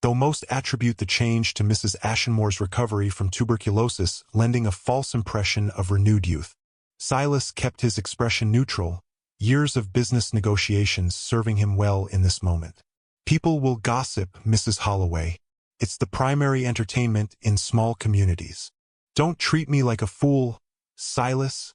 A: though most attribute the change to Mrs. Ashenmore's recovery from tuberculosis, lending a false impression of renewed youth. Silas kept his expression neutral, years of business negotiations serving him well in this moment. People will gossip, Mrs. Holloway. It's the primary entertainment in small communities. Don't treat me like a fool, Silas,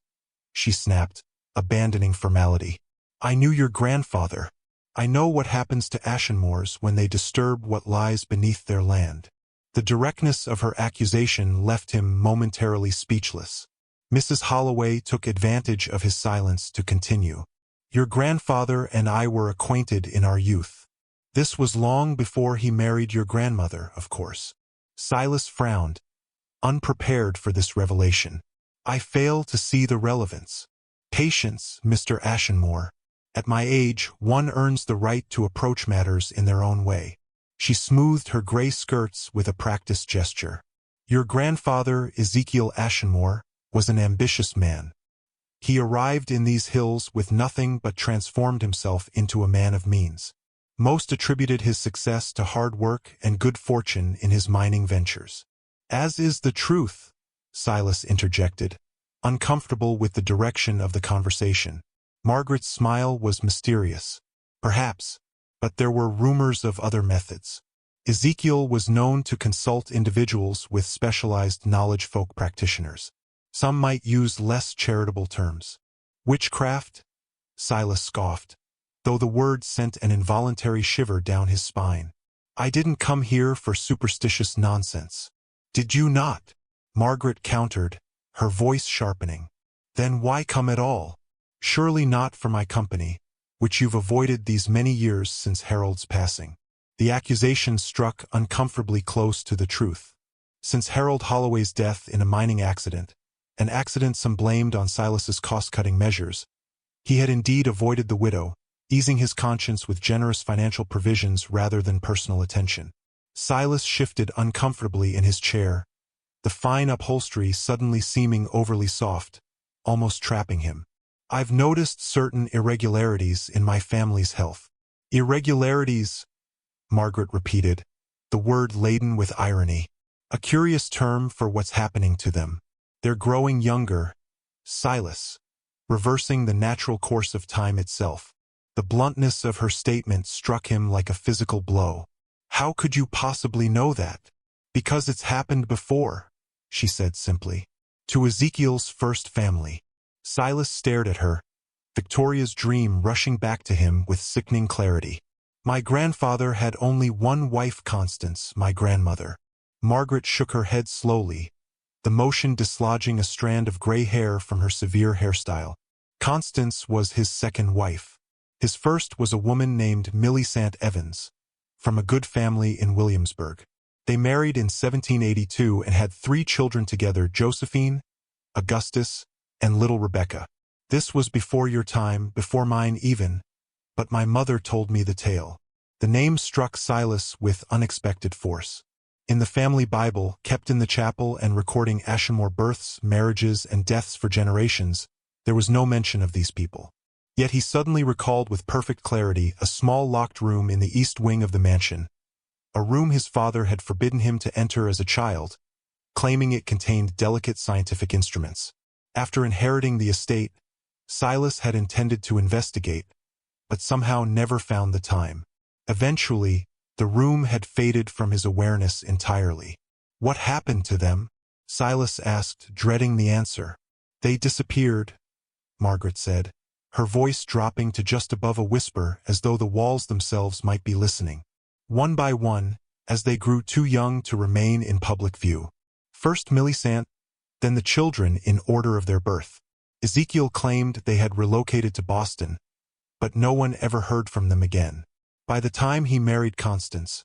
A: she snapped, abandoning formality. I knew your grandfather. I know what happens to Ashenmoors when they disturb what lies beneath their land. The directness of her accusation left him momentarily speechless. Mrs. Holloway took advantage of his silence to continue. Your grandfather and I were acquainted in our youth. This was long before he married your grandmother, of course. Silas frowned, unprepared for this revelation. I fail to see the relevance. Patience, Mr. Ashenmore. At my age, one earns the right to approach matters in their own way. She smoothed her gray skirts with a practiced gesture. Your grandfather, Ezekiel Ashenmore, was an ambitious man. He arrived in these hills with nothing but transformed himself into a man of means. Most attributed his success to hard work and good fortune in his mining ventures. As is the truth, Silas interjected, uncomfortable with the direction of the conversation. Margaret's smile was mysterious. Perhaps, but there were rumors of other methods. Ezekiel was known to consult individuals with specialized knowledge, folk practitioners. Some might use less charitable terms. Witchcraft? Silas scoffed, though the word sent an involuntary shiver down his spine. I didn't come here for superstitious nonsense. Did you not? Margaret countered, her voice sharpening. Then why come at all? Surely not for my company, which you've avoided these many years since Harold's passing. The accusation struck uncomfortably close to the truth. Since Harold Holloway's death in a mining accident, an accident some blamed on Silas's cost-cutting measures, he had indeed avoided the widow, easing his conscience with generous financial provisions rather than personal attention. Silas shifted uncomfortably in his chair, the fine upholstery suddenly seeming overly soft, almost trapping him. I've noticed certain irregularities in my family's health. Irregularities, Margaret repeated, the word laden with irony. A curious term for what's happening to them. They're growing younger, Silas, reversing the natural course of time itself. The bluntness of her statement struck him like a physical blow. How could you possibly know that? Because it's happened before, she said simply. To Ezekiel's first family. Silas stared at her, Victoria's dream rushing back to him with sickening clarity. My grandfather had only one wife, Constance, my grandmother. Margaret shook her head slowly, the motion dislodging a strand of gray hair from her severe hairstyle. Constance was his second wife. His first was a woman named Millicent Evans, from a good family in Williamsburg. They married in 1782 and had 3 children together, Josephine, Augustus, and little Rebecca. This was before your time, before mine even, but my mother told me the tale. The name struck Silas with unexpected force. In the family Bible, kept in the chapel and recording Ashenmore births, marriages, and deaths for generations, there was no mention of these people. Yet he suddenly recalled with perfect clarity a small locked room in the east wing of the mansion, a room his father had forbidden him to enter as a child, claiming it contained delicate scientific instruments. After inheriting the estate, Silas had intended to investigate, but somehow never found the time. Eventually, the room had faded from his awareness entirely. What happened to them? Silas asked, dreading the answer. They disappeared, Margaret said, her voice dropping to just above a whisper as though the walls themselves might be listening. One by one, as they grew too young to remain in public view. First Millicent, then the children in order of their birth. Ezekiel claimed they had relocated to Boston, but no one ever heard from them again. By the time he married Constance,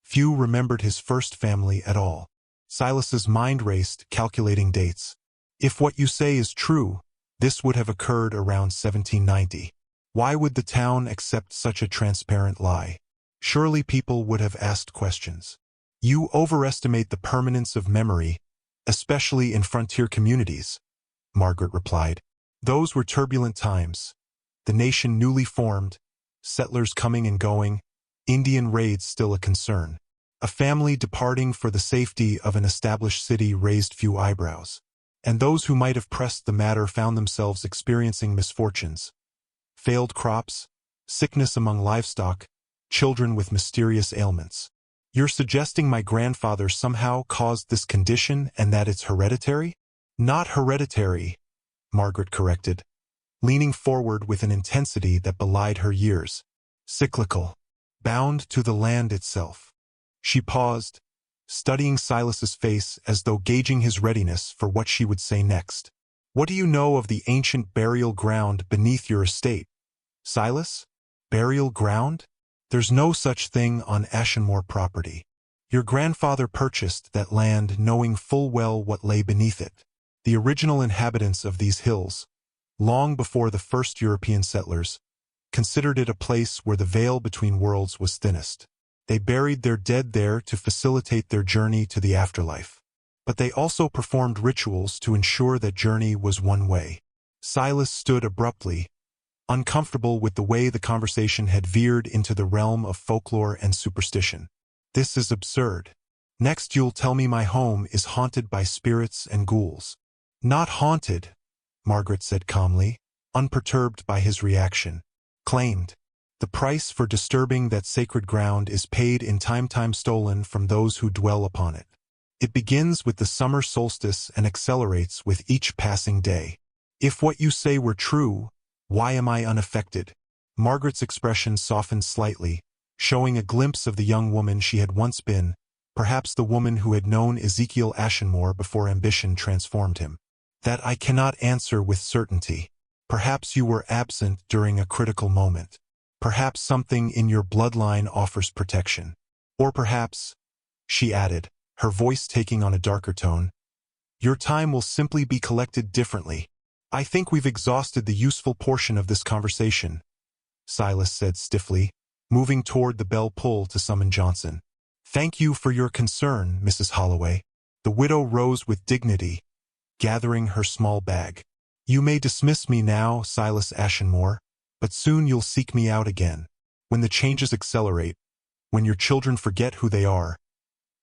A: few remembered his first family at all. Silas's mind raced, calculating dates. If what you say is true, this would have occurred around 1790. Why would the town accept such a transparent lie? Surely people would have asked questions. You overestimate the permanence of memory, especially in frontier communities, Margaret replied. Those were turbulent times. The nation newly formed, settlers coming and going, Indian raids still a concern. A family departing for the safety of an established city raised few eyebrows, and those who might have pressed the matter found themselves experiencing misfortunes. Failed crops, sickness among livestock, children with mysterious ailments. You're suggesting my grandfather somehow caused this condition and that it's hereditary? Not hereditary, Margaret corrected, leaning forward with an intensity that belied her years. Cyclical. Bound to the land itself. She paused, studying Silas's face as though gauging his readiness for what she would say next. What do you know of the ancient burial ground beneath your estate? Silas? Burial ground? There's no such thing on Ashenmore property. Your grandfather purchased that land knowing full well what lay beneath it. The original inhabitants of these hills, long before the first European settlers, considered it a place where the veil between worlds was thinnest. They buried their dead there to facilitate their journey to the afterlife. But they also performed rituals to ensure that journey was one way. Silas stood abruptly, uncomfortable with the way the conversation had veered into the realm of folklore and superstition. This is absurd. Next you'll tell me my home is haunted by spirits and ghouls. Not haunted, Margaret said calmly, unperturbed by his reaction. Claimed. The price for disturbing that sacred ground is paid in time stolen from those who dwell upon it. It begins with the summer solstice and accelerates with each passing day. If what you say were true, why am I unaffected? Margaret's expression softened slightly, showing a glimpse of the young woman she had once been, perhaps the woman who had known Ezekiel Ashenmore before ambition transformed him. That I cannot answer with certainty. Perhaps you were absent during a critical moment. Perhaps something in your bloodline offers protection. Or perhaps, she added, her voice taking on a darker tone, your time will simply be collected differently. I think we've exhausted the useful portion of this conversation, Silas said stiffly, moving toward the bell pull to summon Johnson. Thank you for your concern, Mrs. Holloway. The widow rose with dignity, gathering her small bag. You may dismiss me now, Silas Ashenmore, but soon you'll seek me out again. When the changes accelerate, when your children forget who they are,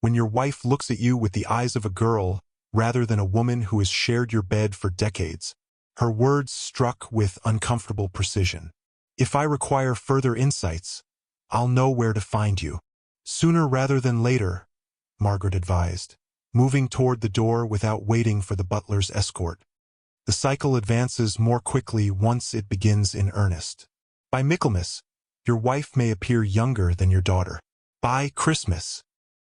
A: when your wife looks at you with the eyes of a girl rather than a woman who has shared your bed for decades. Her words struck with uncomfortable precision. If I require further insights, I'll know where to find you. Sooner rather than later, Margaret advised, moving toward the door without waiting for the butler's escort. The cycle advances more quickly once it begins in earnest. By Michaelmas, your wife may appear younger than your daughter. By Christmas.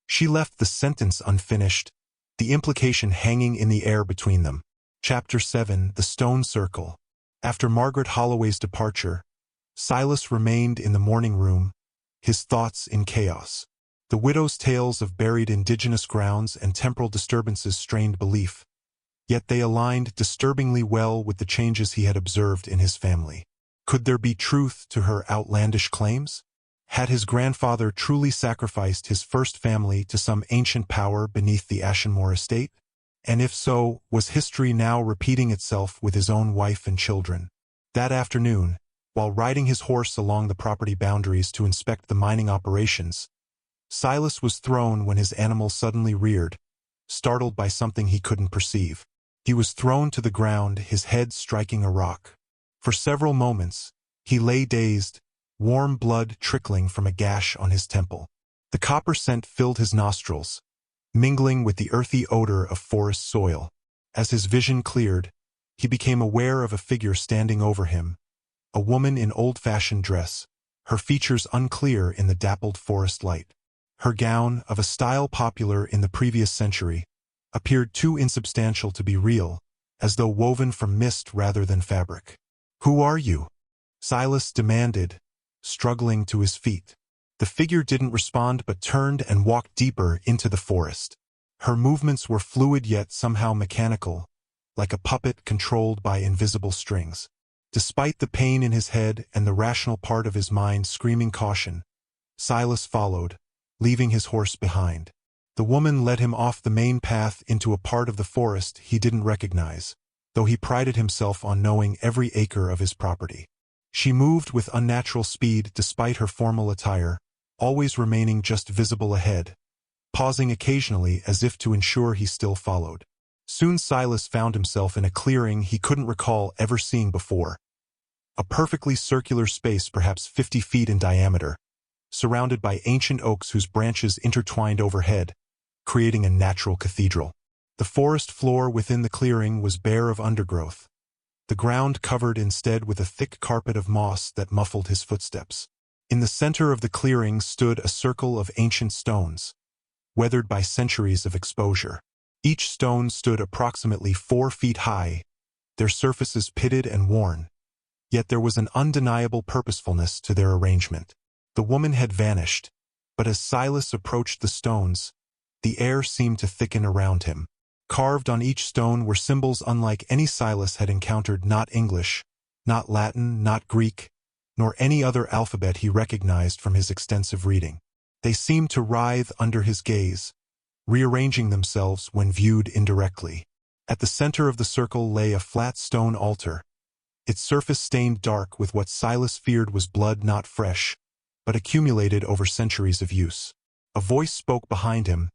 A: She left the sentence unfinished, the implication hanging in the air between them. Chapter 7, The Stone Circle. After Margaret Holloway's departure, Silas remained in the morning room, his thoughts in chaos. The widow's tales of buried indigenous grounds and temporal disturbances strained belief, yet they aligned disturbingly well with the changes he had observed in his family. Could there be truth to her outlandish claims? Had his grandfather truly sacrificed his first family to some ancient power beneath the Ashenmore estate? And if so, was history now repeating itself with his own wife and children? That afternoon, while riding his horse along the property boundaries to inspect the mining operations, Silas was thrown when his animal suddenly reared, startled by something he couldn't perceive. He was thrown to the ground, his head striking a rock. For several moments, he lay dazed, warm blood trickling from a gash on his temple. The copper scent filled his nostrils, mingling with the earthy odor of forest soil. As his vision cleared, he became aware of a figure standing over him, a woman in old-fashioned dress, her features unclear in the dappled forest light. Her gown, of a style popular in the previous century, appeared too insubstantial to be real, as though woven from mist rather than fabric. "Who are you?" Silas demanded, struggling to his feet. The figure didn't respond but turned and walked deeper into the forest. Her movements were fluid yet somehow mechanical, like a puppet controlled by invisible strings. Despite the pain in his head and the rational part of his mind screaming caution, Silas followed, leaving his horse behind. The woman led him off the main path into a part of the forest he didn't recognize, though he prided himself on knowing every acre of his property. She moved with unnatural speed despite her formal attire, always remaining just visible ahead, pausing occasionally as if to ensure he still followed. Soon Silas found himself in a clearing he couldn't recall ever seeing before. A perfectly circular space perhaps 50 feet in diameter, surrounded by ancient oaks whose branches intertwined overhead, creating a natural cathedral. The forest floor within the clearing was bare of undergrowth, the ground covered instead with a thick carpet of moss that muffled his footsteps. In the center of the clearing stood a circle of ancient stones, weathered by centuries of exposure. Each stone stood approximately 4 feet high, their surfaces pitted and worn, yet there was an undeniable purposefulness to their arrangement. The woman had vanished, but as Silas approached the stones, the air seemed to thicken around him. Carved on each stone were symbols unlike any Silas had encountered, not English, not Latin, not Greek, nor any other alphabet he recognized from his extensive reading. They seemed to writhe under his gaze, rearranging themselves when viewed indirectly. At the center of the circle lay a flat stone altar, its surface stained dark with what Silas feared was blood not fresh, but accumulated over centuries of use. A voice spoke behind him,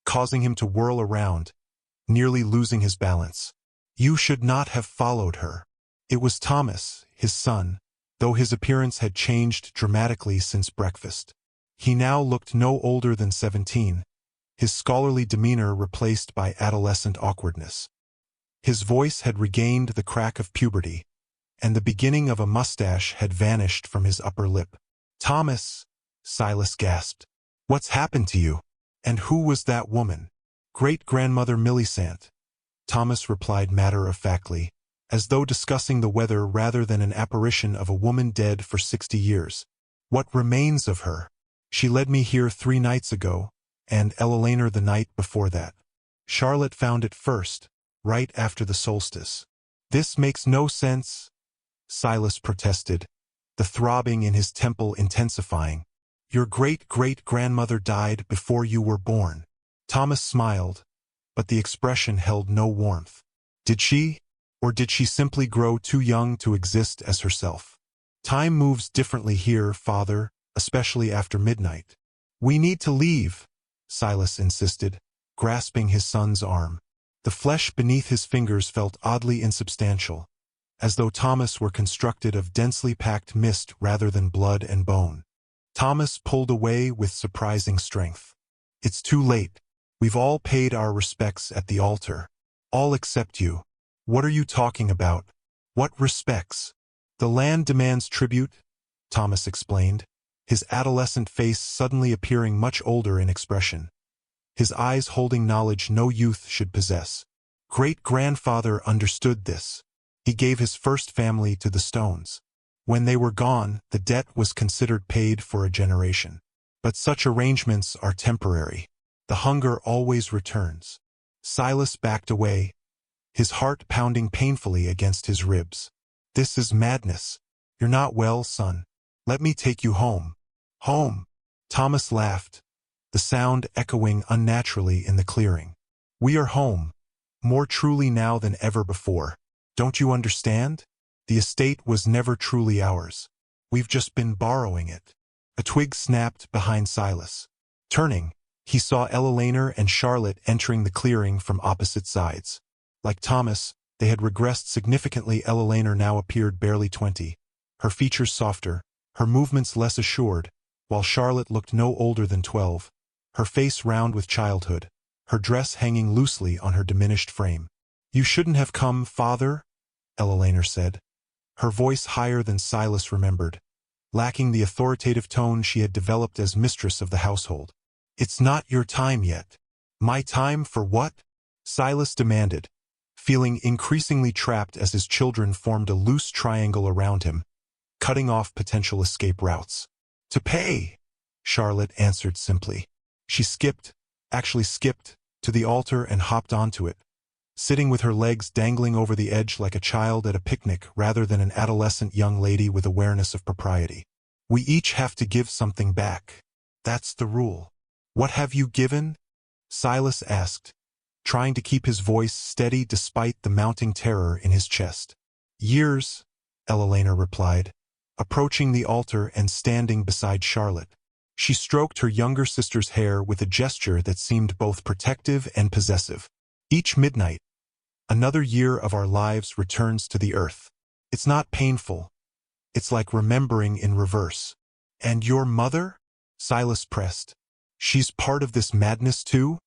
A: causing him to whirl around, nearly losing his balance. "You should not have followed her." It was Thomas, his son, though his appearance had changed dramatically since breakfast. He now looked no older than 17, his scholarly demeanor replaced by adolescent awkwardness. His voice had regained the crack of puberty, and the beginning of a mustache had vanished from his upper lip. "Thomas," Silas gasped. "What's happened to you? And who was that woman?" "Great-grandmother Millicent," Thomas replied matter-of-factly, as though discussing the weather rather than an apparition of a woman dead for 60 years. "What remains of her? She led me here 3 nights ago, and Elelaner the night before that. Charlotte found it first, right after the solstice." "This makes no sense," Silas protested, the throbbing in his temple intensifying. "Your great-great-grandmother died before you were born." Thomas smiled, but the expression held no warmth. "Did she? Or did she simply grow too young to exist as herself?" "Time moves differently here, Father, especially after midnight." "We need to leave," Silas insisted, grasping his son's arm. The flesh beneath his fingers felt oddly insubstantial, as though Thomas were constructed of densely packed mist rather than blood and bone. Thomas pulled away with surprising strength. "It's too late. We've all paid our respects at the altar. All except you." "What are you talking about? What respects?" "The land demands tribute," Thomas explained, his adolescent face suddenly appearing much older in expression, his eyes holding knowledge no youth should possess. "Great-grandfather understood this. He gave his first family to the stones. When they were gone, the debt was considered paid for a generation. But such arrangements are temporary. The hunger always returns." Silas backed away, his heart pounding painfully against his ribs. "This is madness. You're not well, son. Let me take you home." "Home?" Thomas laughed, the sound echoing unnaturally in the clearing. "We are home, more truly now than ever before. Don't you understand? The estate was never truly ours. We've just been borrowing it." A twig snapped behind Silas. Turning, he saw Elelaner and Charlotte entering the clearing from opposite sides. Like Thomas, they had regressed significantly. Elelaner now appeared barely 20, her features softer, her movements less assured, while Charlotte looked no older than 12, her face round with childhood, her dress hanging loosely on her diminished frame. "You shouldn't have come, Father," Elelaner said, her voice higher than Silas remembered, lacking the authoritative tone she had developed as mistress of the household. "It's not your time yet." "My time for what?" Silas demanded, feeling increasingly trapped as his children formed a loose triangle around him, cutting off potential escape routes. "To pay," Charlotte answered simply. She actually skipped, to the altar and hopped onto it, sitting with her legs dangling over the edge like a child at a picnic rather than an adolescent young lady with awareness of propriety. "We each have to give something back. That's the rule." "What have you given?" Silas asked, trying to keep his voice steady despite the mounting terror in his chest. "Years," Elelaner replied, approaching the altar and standing beside Charlotte. She stroked her younger sister's hair with a gesture that seemed both protective and possessive. Each midnight, another year of our lives returns to the earth. It's not painful. It's like remembering in reverse. And your mother? Silas pressed. She's part of this madness too?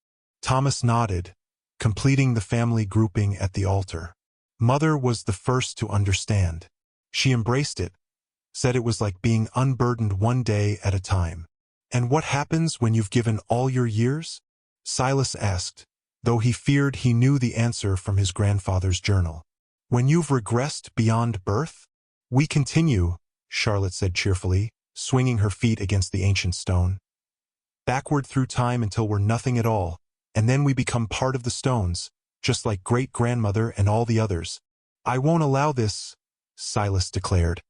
A: Thomas nodded, completing the family grouping at the altar. Mother was the first to understand. She embraced it, said it was like being unburdened one day at a time. And what happens when you've given all your years? Silas asked, though he feared he knew the answer from his grandfather's journal. When you've regressed beyond birth? We continue, Charlotte said cheerfully, swinging her feet against the ancient stone. Backward through time until we're nothing at all, and then we become part of the stones, just like great-grandmother and all the others. I won't allow this, Silas declared,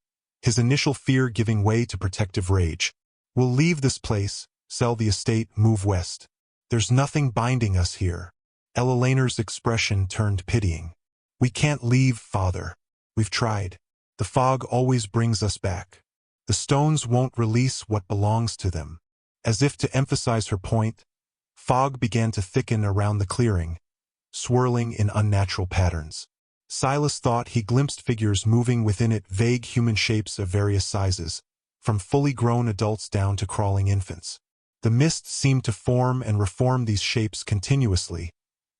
A: his initial fear giving way to protective rage. We'll leave this place, sell the estate, move west. There's nothing binding us here. Eleanor's expression turned pitying. We can't leave, Father. We've tried. The fog always brings us back. The stones won't release what belongs to them. As if to emphasize her point, fog began to thicken around the clearing, swirling in unnatural patterns. Silas thought he glimpsed figures moving within it, vague human shapes of various sizes, from fully grown adults down to crawling infants. The mist seemed to form and reform these shapes continuously,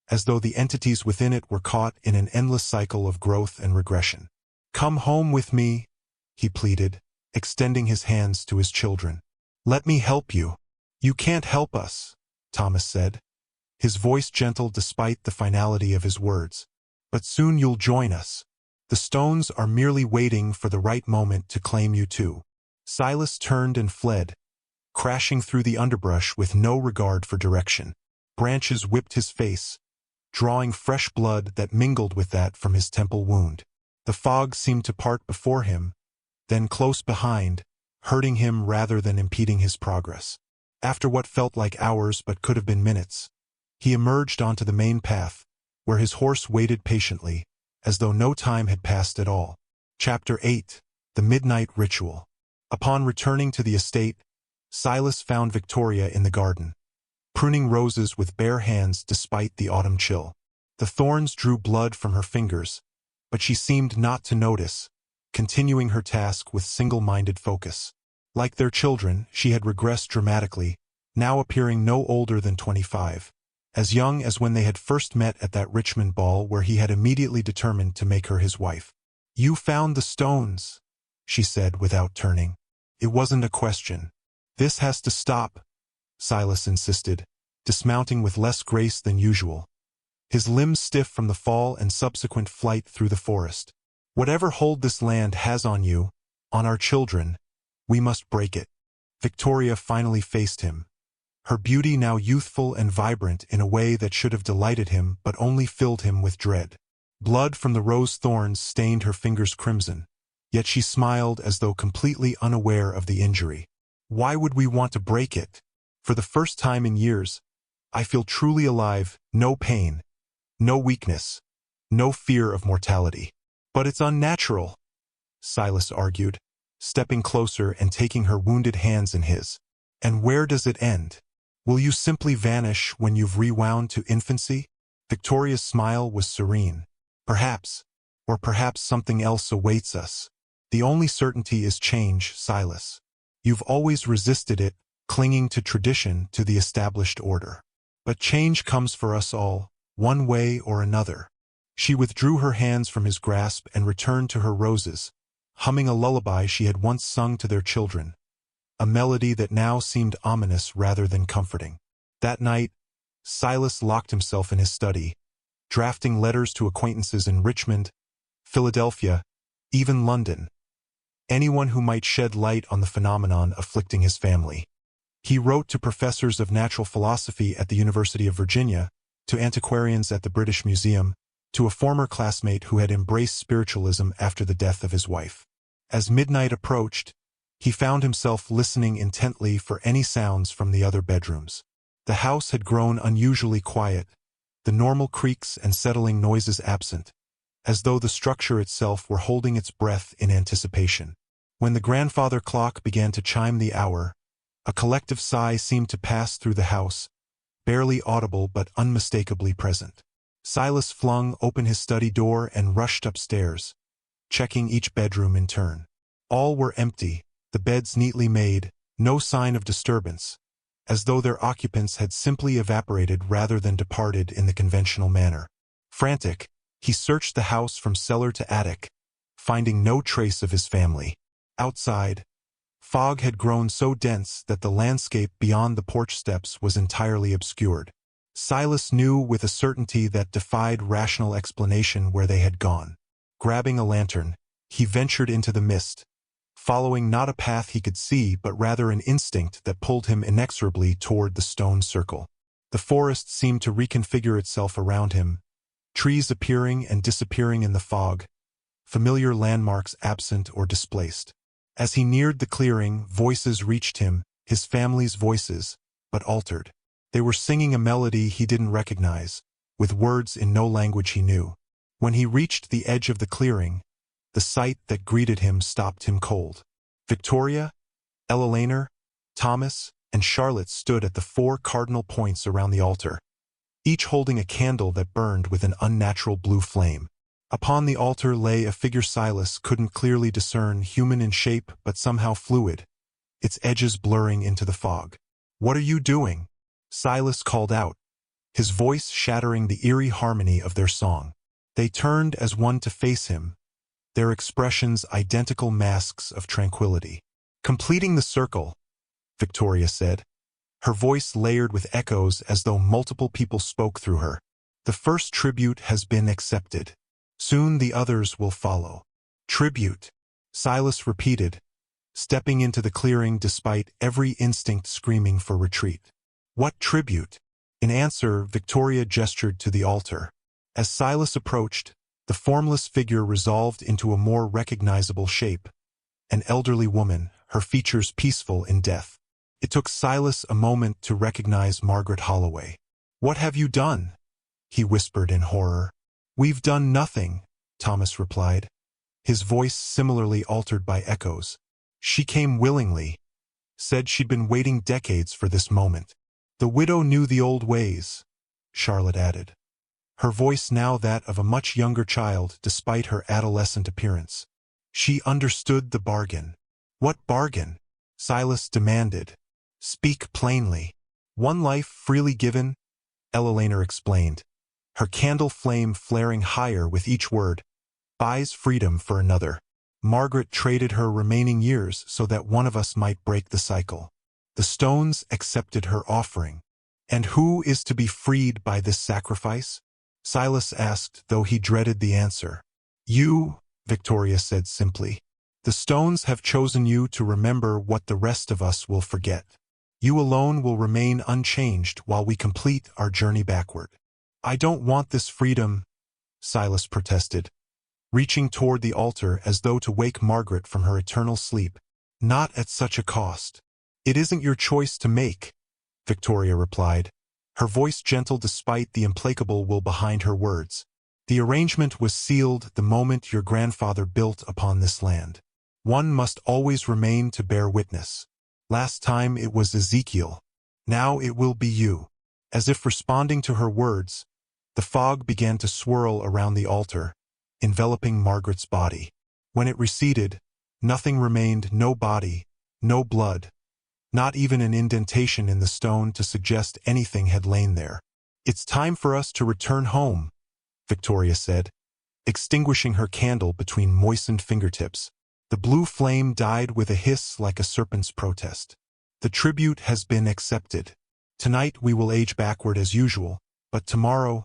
A: as though the entities within it were caught in an endless cycle of growth and regression. Come home with me, he pleaded, extending his hands to his children. Let me help you. You can't help us, Thomas said, his voice gentle despite the finality of his words. But soon you'll join us. The stones are merely waiting for the right moment to claim you too. Silas turned and fled, crashing through the underbrush with no regard for direction. Branches whipped his face, drawing fresh blood that mingled with that from his temple wound. The fog seemed to part before him, then close behind, hurting him rather than impeding his progress. After what felt like hours but could have been minutes, he emerged onto the main path, where his horse waited patiently, as though no time had passed at all. Chapter 8. The Midnight Ritual. Upon returning to the estate, Silas found Victoria in the garden, pruning roses with bare hands despite the autumn chill. The thorns drew blood from her fingers, but she seemed not to notice, continuing her task with single-minded focus. Like their children, she had regressed dramatically, now appearing no older than 25, as young as when they had first met at that Richmond ball where he had immediately determined to make her his wife. You found the stones, she said without turning. It wasn't a question. This has to stop, Silas insisted, dismounting with less grace than usual, his limbs stiff from the fall and subsequent flight through the forest. Whatever hold this land has on you, on our children, we must break it. Victoria finally faced him, her beauty now youthful and vibrant in a way that should have delighted him but only filled him with dread. Blood from the rose thorns stained her fingers crimson, yet she smiled as though completely unaware of the injury. Why would we want to break it? For the first time in years, I feel truly alive, no pain, no weakness, no fear of mortality. But it's unnatural, Silas argued, stepping closer and taking her wounded hands in his. And where does it end? Will you simply vanish when you've rewound to infancy? Victoria's smile was serene. Perhaps, or perhaps something else awaits us. The only certainty is change, Silas. You've always resisted it, clinging to tradition, to the established order. But change comes for us all, one way or another. She withdrew her hands from his grasp and returned to her roses, humming a lullaby she had once sung to their children, a melody that now seemed ominous rather than comforting. That night, Silas locked himself in his study, drafting letters to acquaintances in Richmond, Philadelphia, even London, anyone who might shed light on the phenomenon afflicting his family. He wrote to professors of natural philosophy at the University of Virginia, to antiquarians at the British Museum, to a former classmate who had embraced spiritualism after the death of his wife. As midnight approached, he found himself listening intently for any sounds from the other bedrooms. The house had grown unusually quiet, the normal creaks and settling noises absent, as though the structure itself were holding its breath in anticipation. When the grandfather clock began to chime the hour, A collective sigh seemed to pass through the house, barely audible but unmistakably present. Silas flung open his study door and rushed upstairs, checking each bedroom in turn. All were empty, the beds neatly made, no sign of disturbance, as though their occupants had simply evaporated rather than departed in the conventional manner. Frantic, he searched the house from cellar to attic, finding no trace of his family. Outside, fog had grown so dense that the landscape beyond the porch steps was entirely obscured. Silas knew with a certainty that defied rational explanation where they had gone. Grabbing a lantern, he ventured into the mist, following not a path he could see but rather an instinct that pulled him inexorably toward the stone circle. The forest seemed to reconfigure itself around him, trees appearing and disappearing in the fog, familiar landmarks absent or displaced. As he neared the clearing, voices reached him, his family's voices, but altered. They were singing a melody he didn't recognize, with words in no language he knew. When he reached the edge of the clearing, the sight that greeted him stopped him cold. Victoria, Eleanor, Thomas, and Charlotte stood at the 4 cardinal points around the altar, each holding a candle that burned with an unnatural blue flame. Upon the altar lay a figure Silas couldn't clearly discern, human in shape but somehow fluid, its edges blurring into the fog. "What are you doing?" Silas called out, his voice shattering the eerie harmony of their song. They turned as one to face him, their expressions identical masks of tranquility. "Completing the circle," Victoria said, her voice layered with echoes as though multiple people spoke through her. "The first tribute has been accepted. Soon the others will follow." "Tribute," Silas repeated, stepping into the clearing despite every instinct screaming for retreat. "What tribute?" In answer, Victoria gestured to the altar. As Silas approached, the formless figure resolved into a more recognizable shape, an elderly woman, her features peaceful in death. It took Silas a moment to recognize Margaret Holloway. "What have you done?" he whispered in horror. "We've done nothing," Thomas replied, his voice similarly altered by echoes. "She came willingly, said she'd been waiting decades for this moment." "The widow knew the old ways," Charlotte added, her voice now that of a much younger child despite her adolescent appearance. "She understood the bargain." "What bargain?" Silas demanded. "Speak plainly." "One life freely given," Eleanor explained, her candle flame flaring higher with each word, "buys freedom for another. Margaret traded her remaining years so that one of us might break the cycle. The stones accepted her offering." "And who is to be freed by this sacrifice?" Silas asked, though he dreaded the answer. "You," Victoria said simply. "The stones have chosen you to remember what the rest of us will forget. You alone will remain unchanged while we complete our journey backward." "I don't want this freedom," Silas protested, reaching toward the altar as though to wake Margaret from her eternal sleep. "Not at such a cost." "It isn't your choice to make," Victoria replied, her voice gentle despite the implacable will behind her words. "The arrangement was sealed the moment your grandfather built upon this land. One must always remain to bear witness. Last time it was Ezekiel. Now it will be you." As if responding to her words, the fog began to swirl around the altar, enveloping Margaret's body. When it receded, nothing remained, no body, no blood, not even an indentation in the stone to suggest anything had lain there. "It's time for us to return home," Victoria said, extinguishing her candle between moistened fingertips. The blue flame died with a hiss like a serpent's protest. "The tribute has been accepted. Tonight we will age backward as usual, but tomorrow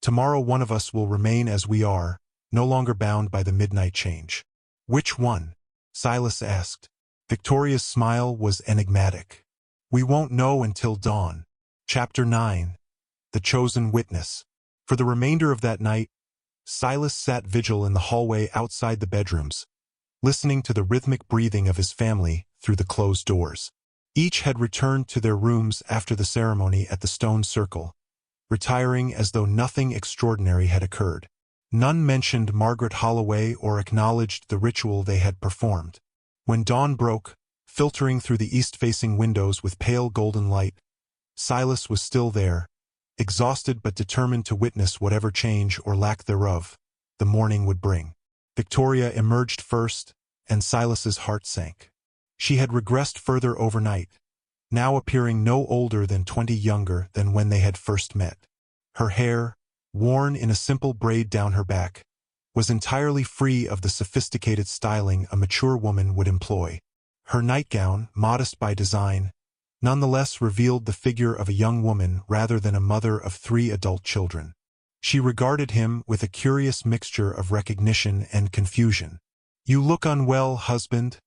A: one of us will remain as we are, no longer bound by the midnight change." "Which one?" Silas asked. Victoria's smile was enigmatic. "We won't know until dawn." Chapter 9. The Chosen Witness. For the remainder of that night, Silas sat vigil in the hallway outside the bedrooms, listening to the rhythmic breathing of his family through the closed doors. Each had returned to their rooms after the ceremony at the stone circle, retiring as though nothing extraordinary had occurred. None mentioned Margaret Holloway or acknowledged the ritual they had performed. When dawn broke, filtering through the east-facing windows with pale golden light. Silas was still there, exhausted but determined to witness whatever change or lack thereof the morning would bring. Victoria emerged first, and Silas's heart sank. She had regressed further overnight, now appearing no older than 20 younger than when they had first met. Her hair, worn in a simple braid down her back, was entirely free of the sophisticated styling a mature woman would employ. Her nightgown, modest by design, nonetheless revealed the figure of a young woman rather than a mother of 3 adult children. She regarded him with a curious mixture of recognition and confusion. "You look unwell, husband,"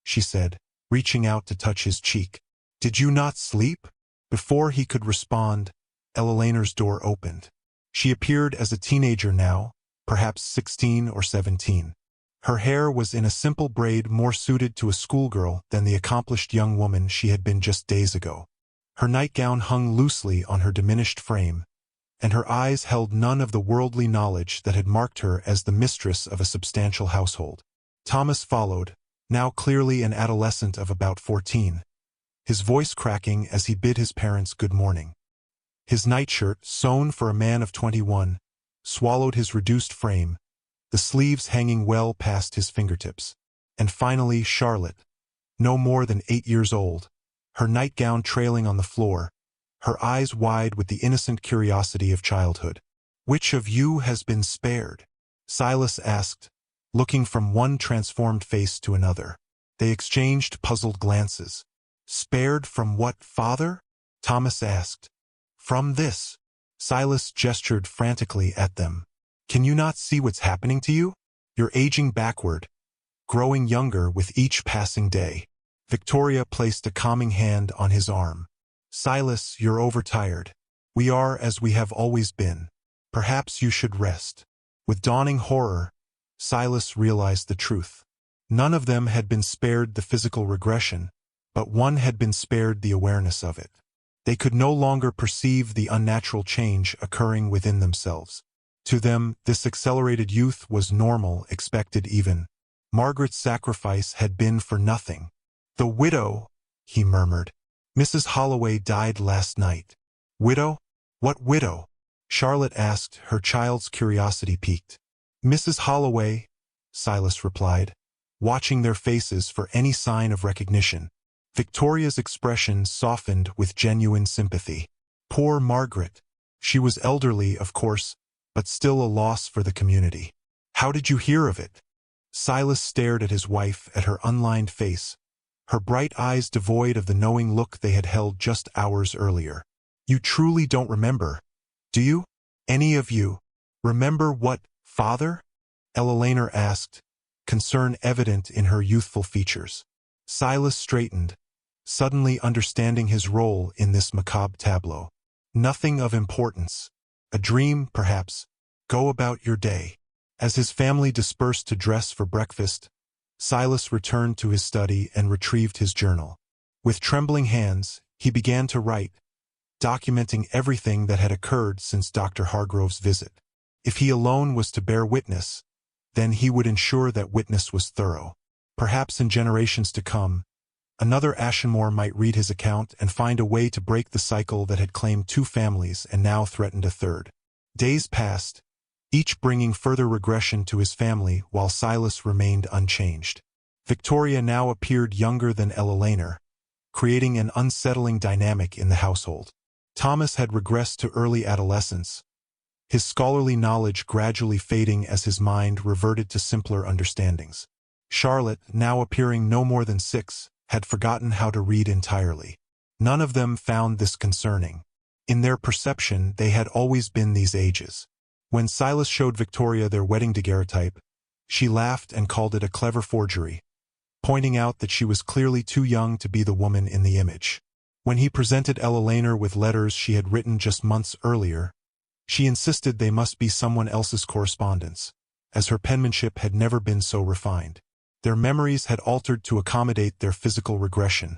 A: she said, reaching out to touch his cheek. "Did you not sleep?" Before he could respond, Eleanor's door opened. She appeared as a teenager now, perhaps 16 or 17. Her hair was in a simple braid more suited to a schoolgirl than the accomplished young woman she had been just days ago. Her nightgown hung loosely on her diminished frame, and her eyes held none of the worldly knowledge that had marked her as the mistress of a substantial household. Thomas followed, now clearly an adolescent of about 14, his voice cracking as he bid his parents good morning. His nightshirt, sewn for a man of 21, swallowed his reduced frame, the sleeves hanging well past his fingertips. And finally Charlotte, no more than 8 years old, her nightgown trailing on the floor, her eyes wide with the innocent curiosity of childhood. "Which of you has been spared?" Silas asked, looking from one transformed face to another. They exchanged puzzled glances. "Spared from what, father?" Thomas asked. "From this." Silas gestured frantically at them. "Can you not see what's happening to you? You're aging backward, growing younger with each passing day." Victoria placed a calming hand on his arm. "Silas, you're overtired. We are as we have always been. Perhaps you should rest." With dawning horror, Silas realized the truth. None of them had been spared the physical regression, but one had been spared the awareness of it. They could no longer perceive the unnatural change occurring within themselves. To them, this accelerated youth was normal, expected even. Margaret's sacrifice had been for nothing. "The widow," he murmured. "Mrs. Holloway died last night." "Widow? What widow?" Charlotte asked, her child's curiosity piqued. "Mrs. Holloway," Silas replied, watching their faces for any sign of recognition. Victoria's expression softened with genuine sympathy. Poor Margaret. She was elderly, of course, but still a loss for the community. "How did you hear of it?" Silas stared at his wife, at her unlined face, her bright eyes devoid of the knowing look they had held just hours earlier. "You truly don't remember, do you? Any of you? Remember what, father?" Eleanor asked, concern evident in her youthful features. Silas straightened, suddenly understanding his role in this macabre tableau. "Nothing of importance. A dream, perhaps. Go about your day." As his family dispersed to dress for breakfast, Silas returned to his study and retrieved his journal. With trembling hands, he began to write, documenting everything that had occurred since Dr. Hargrove's visit. If he alone was to bear witness, then he would ensure that witness was thorough. Perhaps in generations to come, another Ashenmore might read his account and find a way to break the cycle that had claimed 2 families and now threatened a third. Days passed, each bringing further regression to his family while Silas remained unchanged. Victoria now appeared younger than Eleanor, creating an unsettling dynamic in the household. Thomas had regressed to early adolescence, his scholarly knowledge gradually fading as his mind reverted to simpler understandings. Charlotte, now appearing no more than 6, had forgotten how to read entirely. None of them found this concerning. In their perception, they had always been these ages. When Silas showed Victoria their wedding daguerreotype, she laughed and called it a clever forgery, pointing out that she was clearly too young to be the woman in the image. When he presented Eleanor with letters she had written just months earlier, she insisted they must be someone else's correspondence, as her penmanship had never been so refined. Their memories had altered to accommodate their physical regression,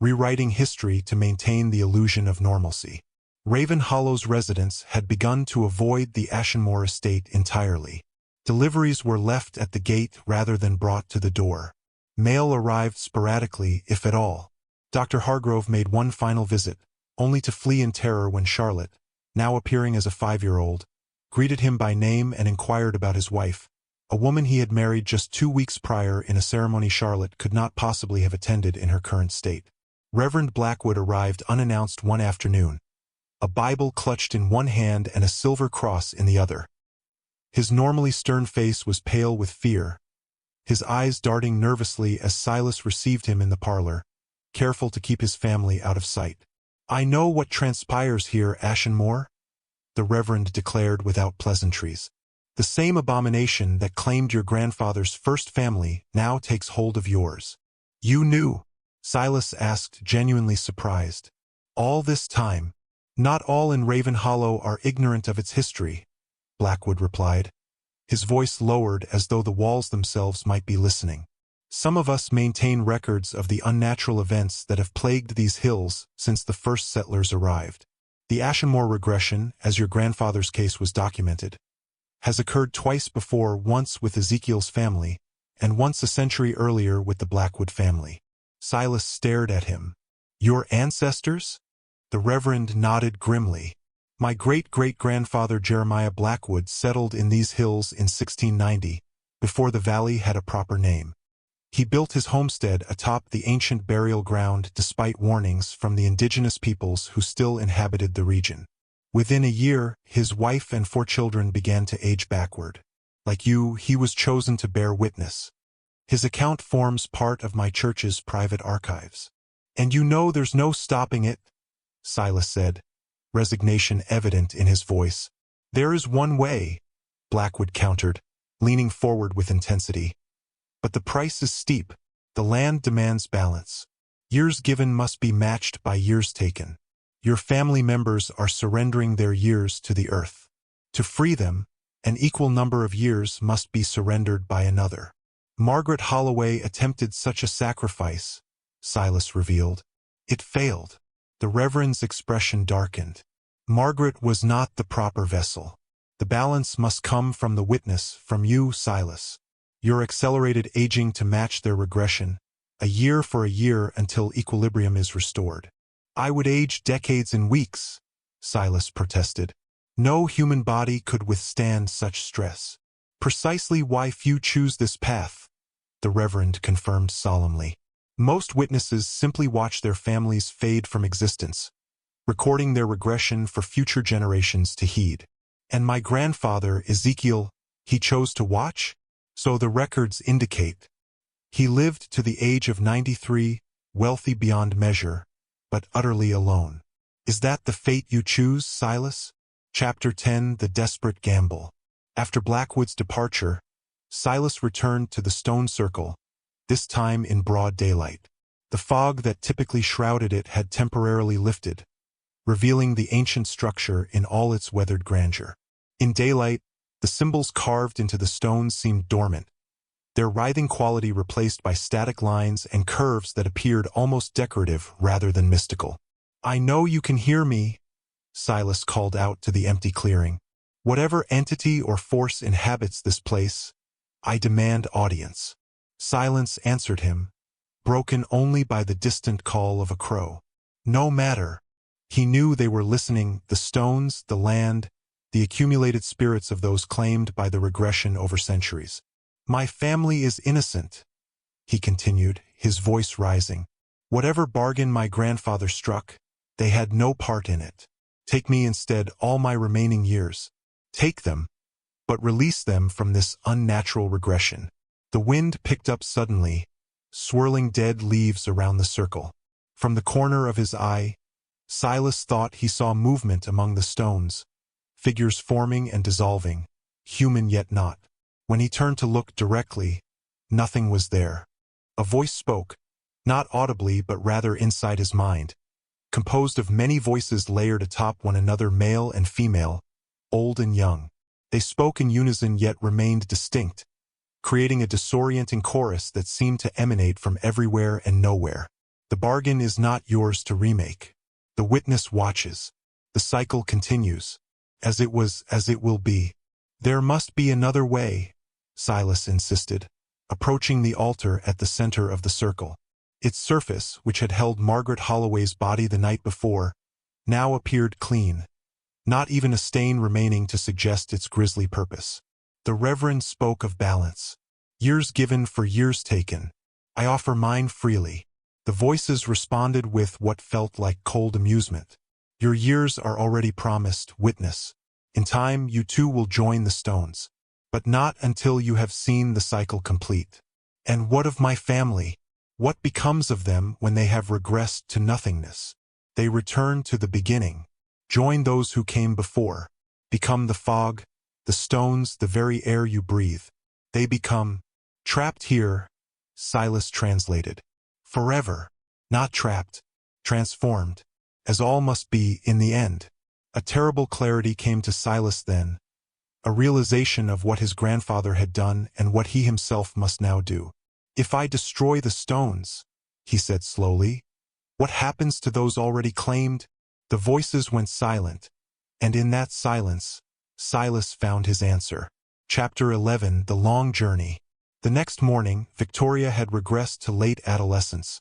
A: rewriting history to maintain the illusion of normalcy. Raven Hollow's residents had begun to avoid the Ashenmore estate entirely. Deliveries were left at the gate rather than brought to the door. Mail arrived sporadically, if at all. Dr. Hargrove made one final visit, only to flee in terror when Charlotte, now appearing as a 5-year-old, greeted him by name and inquired about his wife, a woman he had married just 2 weeks prior in a ceremony Charlotte could not possibly have attended in her current state. Reverend Blackwood arrived unannounced one afternoon, a Bible clutched in one hand and a silver cross in the other. His normally stern face was pale with fear, his eyes darting nervously as Silas received him in the parlor, careful to keep his family out of sight. "I know what transpires here, Ashenmore," the Reverend declared without pleasantries. "The same abomination that claimed your grandfather's first family now takes hold of yours." "You knew?" Silas asked, genuinely surprised. "All this time?" "Not all in Raven Hollow are ignorant of its history," Blackwood replied. His voice lowered as though the walls themselves might be listening. "Some of us maintain records of the unnatural events that have plagued these hills since the first settlers arrived. The Ashenmore regression, as your grandfather's case was documented, has occurred twice before, once with Ezekiel's family, and once a century earlier with the Blackwood family." Silas stared at him. "Your ancestors?" The Reverend nodded grimly. "My great-great-grandfather Jeremiah Blackwood settled in these hills in 1690, before the valley had a proper name. He built his homestead atop the ancient burial ground despite warnings from the indigenous peoples who still inhabited the region. Within a year, his wife and 4 children began to age backward. Like you, he was chosen to bear witness. His account forms part of my church's private archives. And you know there's no stopping it," Silas said, resignation evident in his voice. "There is one way," Blackwood countered, leaning forward with intensity. "But the price is steep. The land demands balance. Years given must be matched by years taken. Your family members are surrendering their years to the earth. To free them, an equal number of years must be surrendered by another. Margaret Holloway attempted such a sacrifice," Silas revealed. "It failed." The Reverend's expression darkened. "Margaret was not the proper vessel. The balance must come from the witness, from you, Silas. Your accelerated aging to match their regression, a year for a year until equilibrium is restored." "I would age decades in weeks," Silas protested. "No human body could withstand such stress." "Precisely why few choose this path," the Reverend confirmed solemnly. "Most witnesses simply watch their families fade from existence, recording their regression for future generations to heed. And my grandfather, Ezekiel, he chose to watch? So the records indicate. He lived to the age of 93, wealthy beyond measure, but utterly alone. Is that the fate you choose, Silas?" Chapter 10: The Desperate Gamble. After Blackwood's departure, Silas returned to the stone circle, this time in broad daylight. The fog that typically shrouded it had temporarily lifted, revealing the ancient structure in all its weathered grandeur. In daylight, the symbols carved into the stones seemed dormant, their writhing quality replaced by static lines and curves that appeared almost decorative rather than mystical. "I know you can hear me," Silas called out to the empty clearing. "Whatever entity or force inhabits this place, I demand audience." Silence answered him, broken only by the distant call of a crow. No matter. He knew they were listening, the stones, the land, the accumulated spirits of those claimed by the regression over centuries. "My family is innocent," he continued, his voice rising. "Whatever bargain my grandfather struck, they had no part in it. Take me instead all my remaining years. Take them, but release them from this unnatural regression." The wind picked up suddenly, swirling dead leaves around the circle. From the corner of his eye, Silas thought he saw movement among the stones, figures forming and dissolving, human yet not. When he turned to look directly, nothing was there. A voice spoke, not audibly but rather inside his mind, composed of many voices layered atop one another, male and female, old and young. They spoke in unison yet remained distinct, creating a disorienting chorus that seemed to emanate from everywhere and nowhere. "The bargain is not yours to remake. The witness watches. The cycle continues. As it was, as it will be. There must be another way," Silas insisted. approaching the altar at the center of the circle. Its surface, which had held Margaret Holloway's body the night before, now appeared clean, not even a stain remaining to suggest its grisly purpose. The Reverend spoke of balance. Years given for years taken. I offer mine freely. The voices responded with what felt like cold amusement. Your years are already promised, witness. In time you too will join the stones. But not until you have seen the cycle complete. And what of my family? What becomes of them when they have regressed to nothingness? They return to the beginning. Join those who came before. Become the fog, the stones, the very air you breathe. They become trapped here, Silas translated. Forever, not trapped, transformed, as all must be in the end. A terrible clarity came to Silas then, a realization of what his grandfather had done and what he himself must now do. If I destroy the stones, he said slowly, what happens to those already claimed? The voices went silent, and in that silence, Silas found his answer. Chapter 11: The Long Journey. The next morning, Victoria had regressed to late adolescence,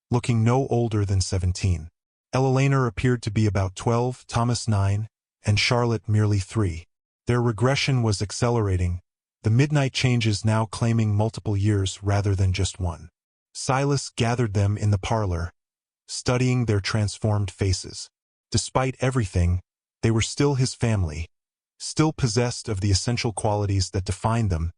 A: looking no older than 17. Eleanor appeared to be about 12, Thomas 9, and Charlotte merely 3. Their regression was accelerating, the midnight changes now claiming multiple years rather than just one. Silas gathered them in the parlor, studying their transformed faces. Despite everything, they were still his family, still possessed of the essential qualities that defined them,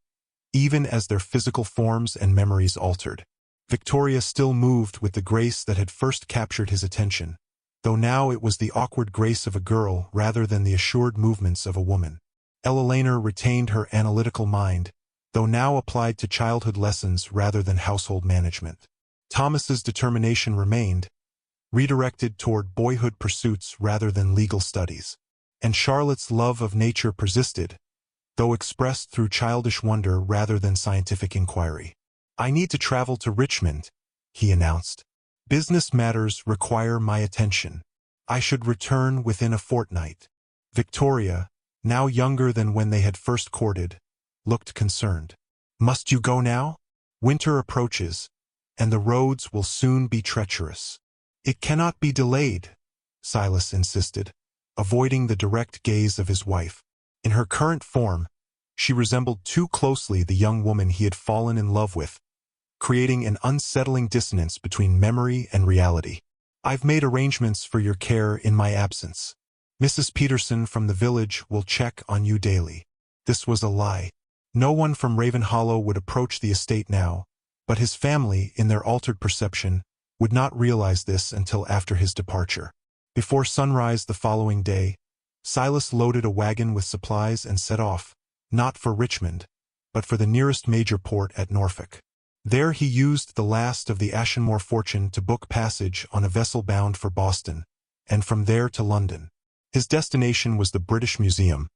A: even as their physical forms and memories altered. Victoria still moved with the grace that had first captured his attention, though now it was the awkward grace of a girl rather than the assured movements of a woman. Eleanor retained her analytical mind, though now applied to childhood lessons rather than household management. Thomas's determination remained, redirected toward boyhood pursuits rather than legal studies. And Charlotte's love of nature persisted, though expressed through childish wonder rather than scientific inquiry. I need to travel to Richmond, he announced. Business matters require my attention. I should return within a fortnight. Victoria, now younger than when they had first courted, looked concerned. Must you go now? Winter approaches, and the roads will soon be treacherous. It cannot be delayed, Silas insisted, avoiding the direct gaze of his wife. In her current form, she resembled too closely the young woman he had fallen in love with, creating an unsettling dissonance between memory and reality. I've made arrangements for your care in my absence. Mrs. Peterson from the village will check on you daily. This was a lie. No one from Ravenhollow would approach the estate now, but his family, in their altered perception, would not realize this until after his departure. Before sunrise the following day, Silas loaded a wagon with supplies and set off, not for Richmond, but for the nearest major port at Norfolk. There he used the last of the Ashenmore fortune to book passage on a vessel bound for Boston, and from there to London. His destination was the British Museum,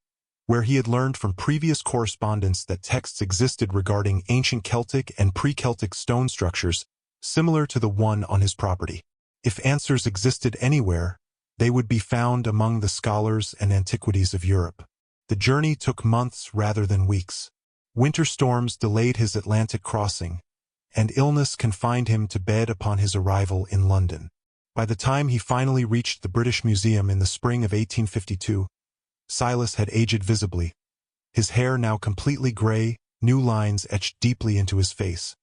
A: where he had learned from previous correspondence that texts existed regarding ancient Celtic and pre-Celtic stone structures similar to the one on his property. If answers existed anywhere, they would be found among the scholars and antiquities of Europe. The journey took months rather than weeks. Winter storms delayed his Atlantic crossing, and illness confined him to bed upon his arrival in London. By the time he finally reached the British Museum in the spring of 1852, Silas had aged visibly, his hair now completely gray, new lines etched deeply into his face,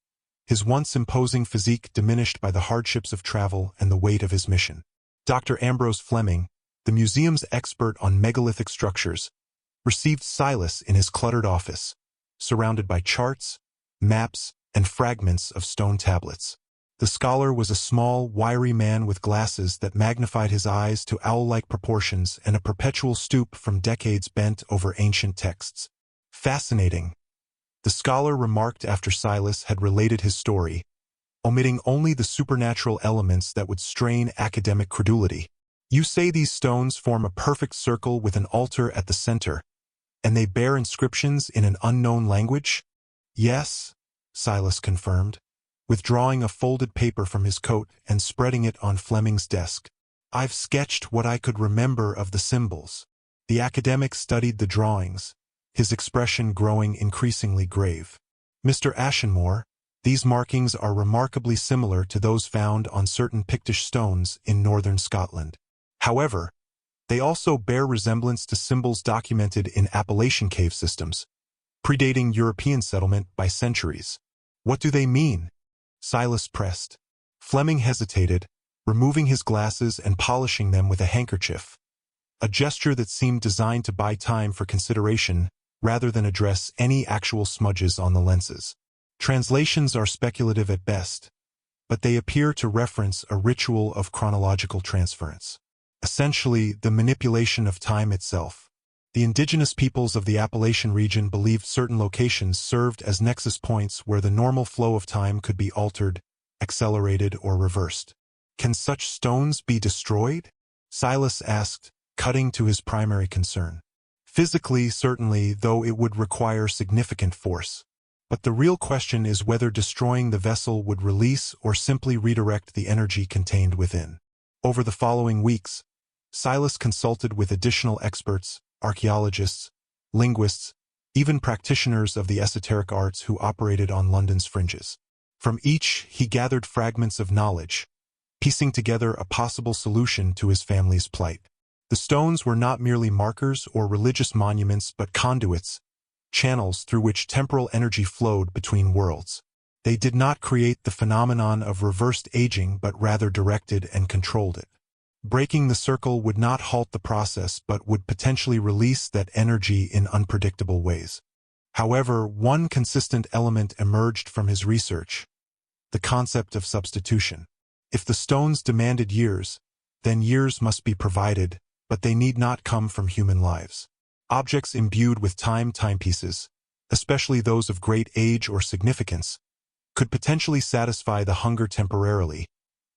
A: his once imposing physique diminished by the hardships of travel and the weight of his mission. Dr. Ambrose Fleming, the museum's expert on megalithic structures, received Silas in his cluttered office, surrounded by charts, maps, and fragments of stone tablets. The scholar was a small, wiry man with glasses that magnified his eyes to owl-like proportions and a perpetual stoop from decades bent over ancient texts. Fascinating, the scholar remarked after Silas had related his story, omitting only the supernatural elements that would strain academic credulity. You say these stones form a perfect circle with an altar at the center, and they bear inscriptions in an unknown language? Yes, Silas confirmed, withdrawing a folded paper from his coat and spreading it on Fleming's desk. I've sketched what I could remember of the symbols. The academic studied the drawings, his expression growing increasingly grave. Mr. Ashenmore, these markings are remarkably similar to those found on certain Pictish stones in northern Scotland. However, they also bear resemblance to symbols documented in Appalachian cave systems, predating European settlement by centuries. What do they mean? Silas pressed. Fleming hesitated, removing his glasses and polishing them with a handkerchief, a gesture that seemed designed to buy time for consideration rather than address any actual smudges on the lenses. Translations are speculative at best, but they appear to reference a ritual of chronological transference. Essentially, the manipulation of time itself. The indigenous peoples of the Appalachian region believed certain locations served as nexus points where the normal flow of time could be altered, accelerated, or reversed. Can such stones be destroyed? Silas asked, cutting to his primary concern. Physically, certainly, though it would require significant force. But the real question is whether destroying the vessel would release or simply redirect the energy contained within. Over the following weeks, Silas consulted with additional experts, archaeologists, linguists, even practitioners of the esoteric arts who operated on London's fringes. From each, he gathered fragments of knowledge, piecing together a possible solution to his family's plight. The stones were not merely markers or religious monuments but conduits, channels through which temporal energy flowed between worlds. They did not create the phenomenon of reversed aging but rather directed and controlled it. Breaking the circle would not halt the process but would potentially release that energy in unpredictable ways. However, one consistent element emerged from his research: the concept of substitution. If the stones demanded years, then years must be provided, but they need not come from human lives. Objects imbued with timepieces, especially those of great age or significance, could potentially satisfy the hunger temporarily,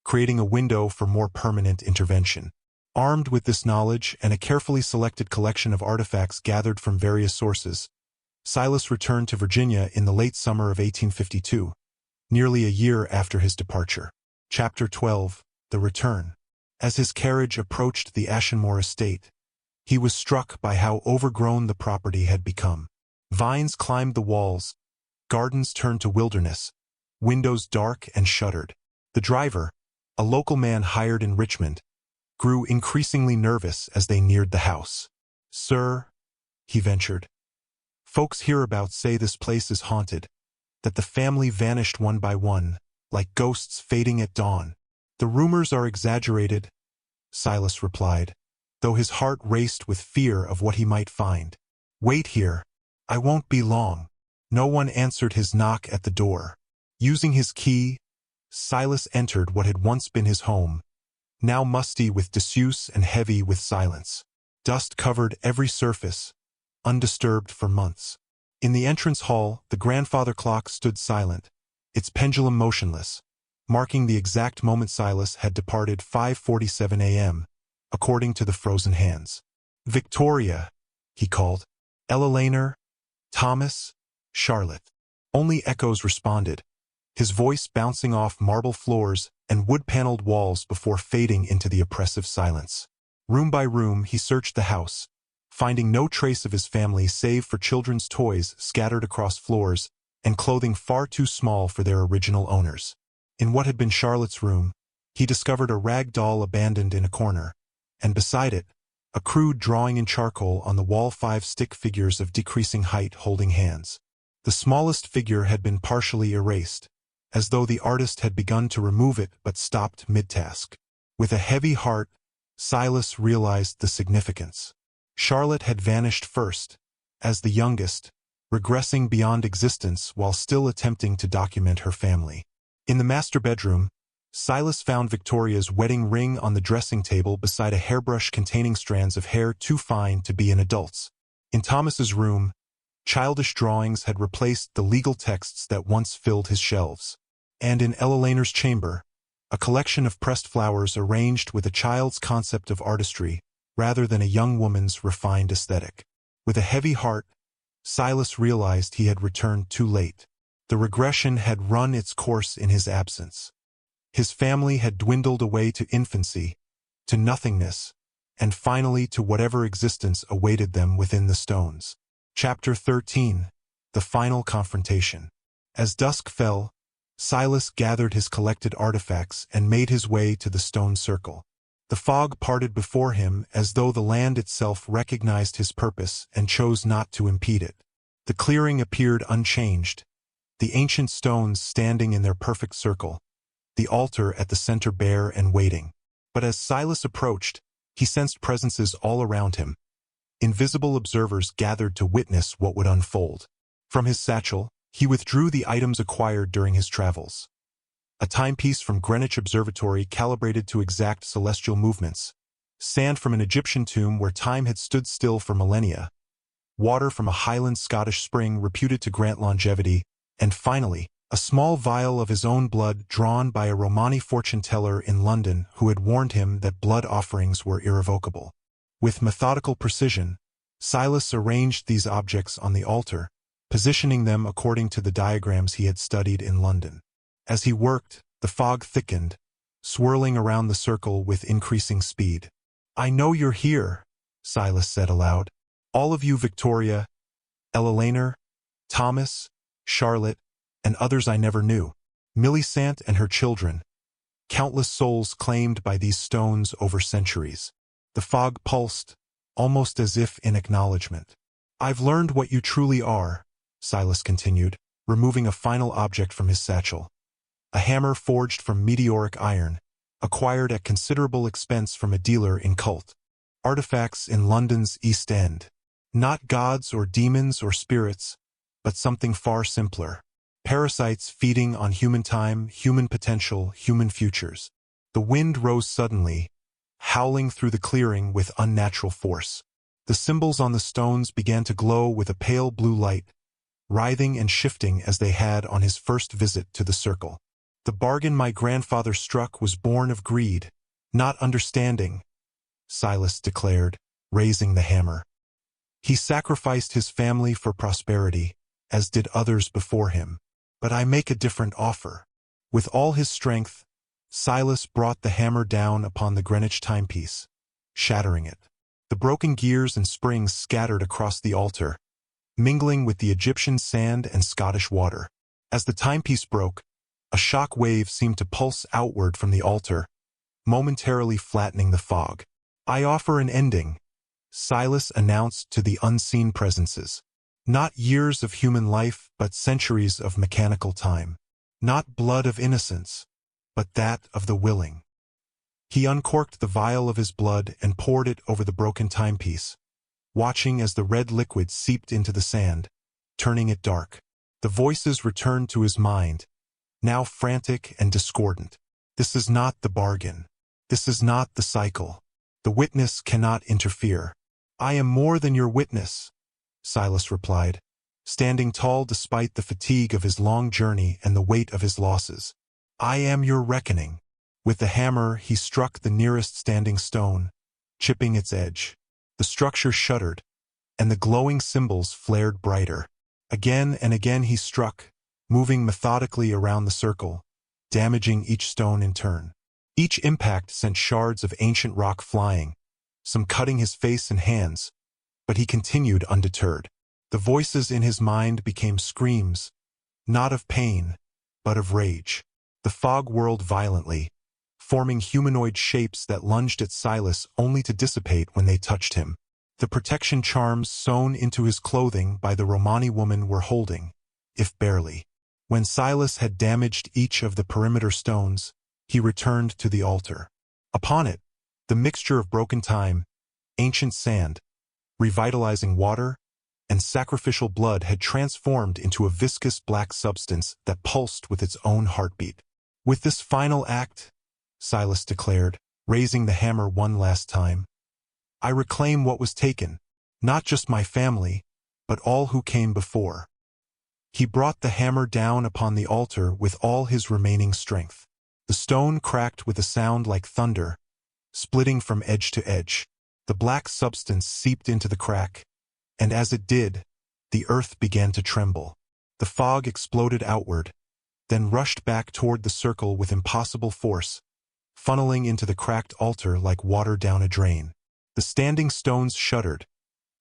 A: creating a window for more permanent intervention. Armed with this knowledge and a carefully selected collection of artifacts gathered from various sources, Silas returned to Virginia in the late summer of 1852, nearly a year after his departure. Chapter 12: The Return. As his carriage approached the Ashenmore estate, he was struck by how overgrown the property had become. Vines climbed the walls, gardens turned to wilderness, windows dark and shuttered. The driver, a local man hired in Richmond, grew increasingly nervous as they neared the house. "Sir," he ventured, "folks hereabouts say this place is haunted, that the family vanished one by one, like ghosts fading at dawn." "The rumors are exaggerated," Silas replied, though his heart raced with fear of what he might find. "Wait here. I won't be long." No one answered his knock at the door. Using his key, Silas entered what had once been his home, now musty with disuse and heavy with silence. Dust covered every surface, undisturbed for months. In the entrance hall, the grandfather clock stood silent, its pendulum motionless, marking the exact moment Silas had departed, 5:47 a.m., according to the frozen hands. "Victoria," he called. "Ella Laner, Thomas, Charlotte." Only echoes responded, his voice bouncing off marble floors and wood-paneled walls before fading into the oppressive silence. Room by room, he searched the house, finding no trace of his family save for children's toys scattered across floors and clothing far too small for their original owners. In what had been Charlotte's room, he discovered a rag doll abandoned in a corner, and beside it, a crude drawing in charcoal on the wall, 5 stick figures of decreasing height holding hands. The smallest figure had been partially erased, as though the artist had begun to remove it but stopped mid-task. With a heavy heart, Silas realized the significance. Charlotte had vanished first, as the youngest, regressing beyond existence while still attempting to document her family. In the master bedroom, Silas found Victoria's wedding ring on the dressing table beside a hairbrush containing strands of hair too fine to be an adult's. In Thomas's room, childish drawings had replaced the legal texts that once filled his shelves. And in Ella Laner's chamber, a collection of pressed flowers arranged with a child's concept of artistry rather than a young woman's refined aesthetic. With a heavy heart, Silas realized he had returned too late. The regression had run its course in his absence. His family had dwindled away to infancy, to nothingness, and finally to whatever existence awaited them within the stones. Chapter 13: The Final Confrontation. As dusk fell, Silas gathered his collected artifacts and made his way to the stone circle. The fog parted before him as though the land itself recognized his purpose and chose not to impede it. The clearing appeared unchanged, the ancient stones standing in their perfect circle, the altar at the center bare and waiting. But as Silas approached, he sensed presences all around him. Invisible observers gathered to witness what would unfold. From his satchel, he withdrew the items acquired during his travels. A timepiece from Greenwich Observatory calibrated to exact celestial movements, sand from an Egyptian tomb where time had stood still for millennia, water from a Highland Scottish spring reputed to grant longevity, and finally, a small vial of his own blood drawn by a Romani fortune-teller in London who had warned him that blood offerings were irrevocable. With methodical precision, Silas arranged these objects on the altar, positioning them according to the diagrams he had studied in London. As he worked, the fog thickened, swirling around the circle with increasing speed. "I know you're here," Silas said aloud. "All of you, Victoria, Ella, Thomas, Charlotte, and others I never knew. Millicent and her children. Countless souls claimed by these stones over centuries." The fog pulsed, almost as if in acknowledgement. "I've learned what you truly are," Silas continued, removing a final object from his satchel. A hammer forged from meteoric iron, acquired at considerable expense from a dealer in cult artifacts in London's East End. Not gods or demons or spirits, but something far simpler. Parasites feeding on human time, human potential, human futures. The wind rose suddenly, howling through the clearing with unnatural force. The symbols on the stones began to glow with a pale blue light, writhing and shifting as they had on his first visit to the circle. "The bargain my grandfather struck was born of greed, not understanding," Silas declared, raising the hammer. "He sacrificed his family for prosperity, as did others before him. But I make a different offer." With all his strength, Silas brought the hammer down upon the Greenwich timepiece, shattering it. The broken gears and springs scattered across the altar, mingling with the Egyptian sand and Scottish water. As the timepiece broke, a shock wave seemed to pulse outward from the altar, momentarily flattening the fog. "I offer an ending," Silas announced to the unseen presences. "Not years of human life, but centuries of mechanical time. Not blood of innocence, but that of the willing." He uncorked the vial of his blood and poured it over the broken timepiece, watching as the red liquid seeped into the sand, turning it dark. The voices returned to his mind, now frantic and discordant. "This is not the bargain. This is not the cycle. The witness cannot interfere." "I am more than your witness," Silas replied, standing tall despite the fatigue of his long journey and the weight of his losses. "I am your reckoning." With the hammer, he struck the nearest standing stone, chipping its edge. The structure shuddered, and the glowing symbols flared brighter. Again and again he struck, moving methodically around the circle, damaging each stone in turn. Each impact sent shards of ancient rock flying, some cutting his face and hands, but he continued undeterred. The voices in his mind became screams, not of pain, but of rage. The fog whirled violently, forming humanoid shapes that lunged at Silas only to dissipate when they touched him. The protection charms sewn into his clothing by the Romani woman were holding, if barely. When Silas had damaged each of the perimeter stones, he returned to the altar. Upon it, the mixture of broken time, ancient sand, revitalizing water, and sacrificial blood had transformed into a viscous black substance that pulsed with its own heartbeat. "With this final act," Silas declared, raising the hammer one last time, "I reclaim what was taken, not just my family, but all who came before." He brought the hammer down upon the altar with all his remaining strength. The stone cracked with a sound like thunder, splitting from edge to edge. The black substance seeped into the crack, and as it did, the earth began to tremble. The fog exploded outward, then rushed back toward the circle with impossible force, funneling into the cracked altar like water down a drain. The standing stones shuddered,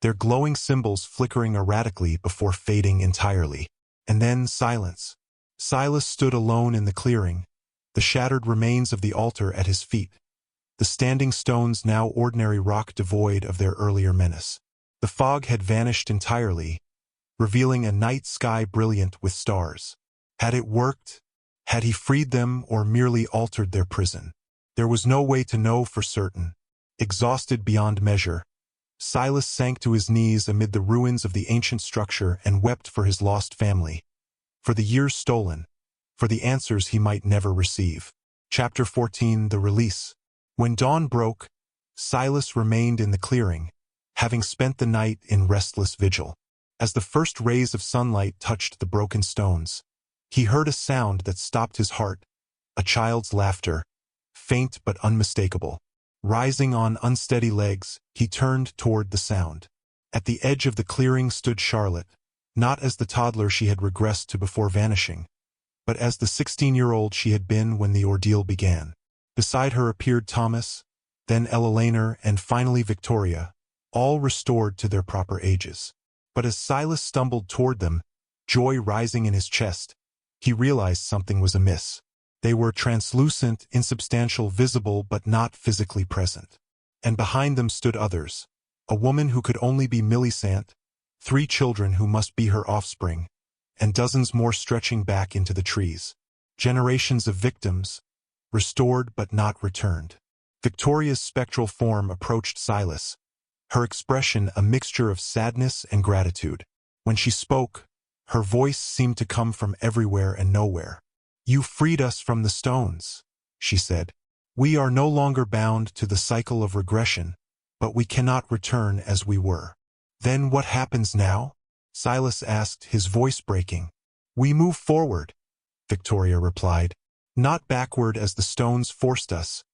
A: their glowing symbols flickering erratically before fading entirely. And then silence. Silas stood alone in the clearing, the shattered remains of the altar at his feet, the standing stones now ordinary rock devoid of their earlier menace. The fog had vanished entirely, revealing a night sky brilliant with stars. Had it worked? Had he freed them or merely altered their prison? There was no way to know for certain. Exhausted beyond measure, Silas sank to his knees amid the ruins of the ancient structure and wept for his lost family, for the years stolen, for the answers he might never receive. Chapter 14: The Release. When dawn broke, Silas remained in the clearing, having spent the night in restless vigil. As the first rays of sunlight touched the broken stones, he heard a sound that stopped his heart, a child's laughter, faint but unmistakable. Rising on unsteady legs, he turned toward the sound. At the edge of the clearing stood Charlotte, not as the toddler she had regressed to before vanishing, but as the 16-year-old she had been when the ordeal began. Beside her appeared Thomas, then Eleanor, and finally Victoria, all restored to their proper ages. But as Silas stumbled toward them, joy rising in his chest, he realized something was amiss. They were translucent, insubstantial, visible, but not physically present. And behind them stood others, a woman who could only be Millicent, 3 children who must be her offspring, and dozens more stretching back into the trees. Generations of victims, restored but not returned. Victoria's spectral form approached Silas, her expression a mixture of sadness and gratitude. When she spoke, her voice seemed to come from everywhere and nowhere. "You freed us from the stones," she said. "We are no longer bound to the cycle of regression, but we cannot return as we were." "Then what happens now?" Silas asked, his voice breaking. "We move forward," Victoria replied. "Not backward as the stones forced us,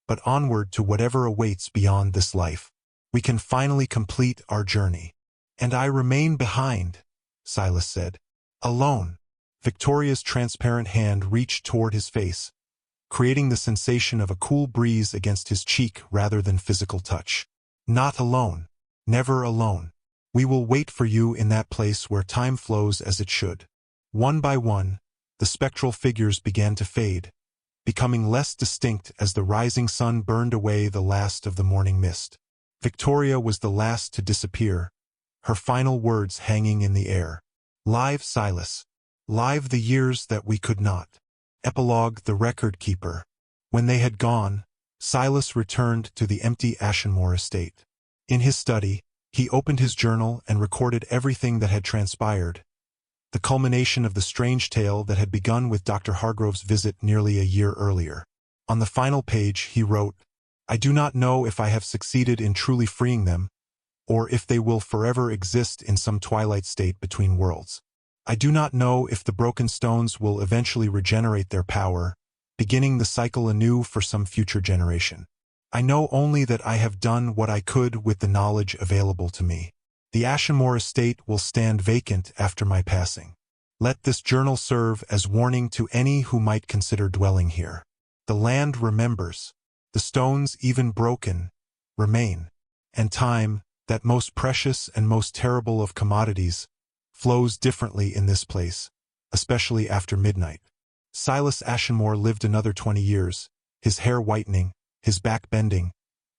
A: but onward to whatever awaits beyond this life. We can finally complete our journey." "And I remain behind," Silas said. "Alone." Victoria's transparent hand reached toward his face, creating the sensation of a cool breeze against his cheek rather than physical touch. "Not alone. Never alone. We will wait for you in that place where time flows as it should." One by one, the spectral figures began to fade, becoming less distinct as the rising sun burned away the last of the morning mist. Victoria was the last to disappear, her final words hanging in the air. "Live, Silas. Live the years that we could not." Epilogue: The Record Keeper. When they had gone, Silas returned to the empty Ashenmore estate. In his study, he opened his journal and recorded everything that had transpired, the culmination of the strange tale that had begun with Dr. Hargrove's visit nearly a year earlier. On the final page, he wrote, "I do not know if I have succeeded in truly freeing them, or if they will forever exist in some twilight state between worlds. I do not know if the broken stones will eventually regenerate their power, beginning the cycle anew for some future generation. I know only that I have done what I could with the knowledge available to me. The Ashenmore estate will stand vacant after my passing. Let this journal serve as warning to any who might consider dwelling here. The land remembers. The stones, even broken, remain. And time, that most precious and most terrible of commodities, flows differently in this place, especially after midnight." Silas Ashenmore lived another 20 years, his hair whitening, his back bending,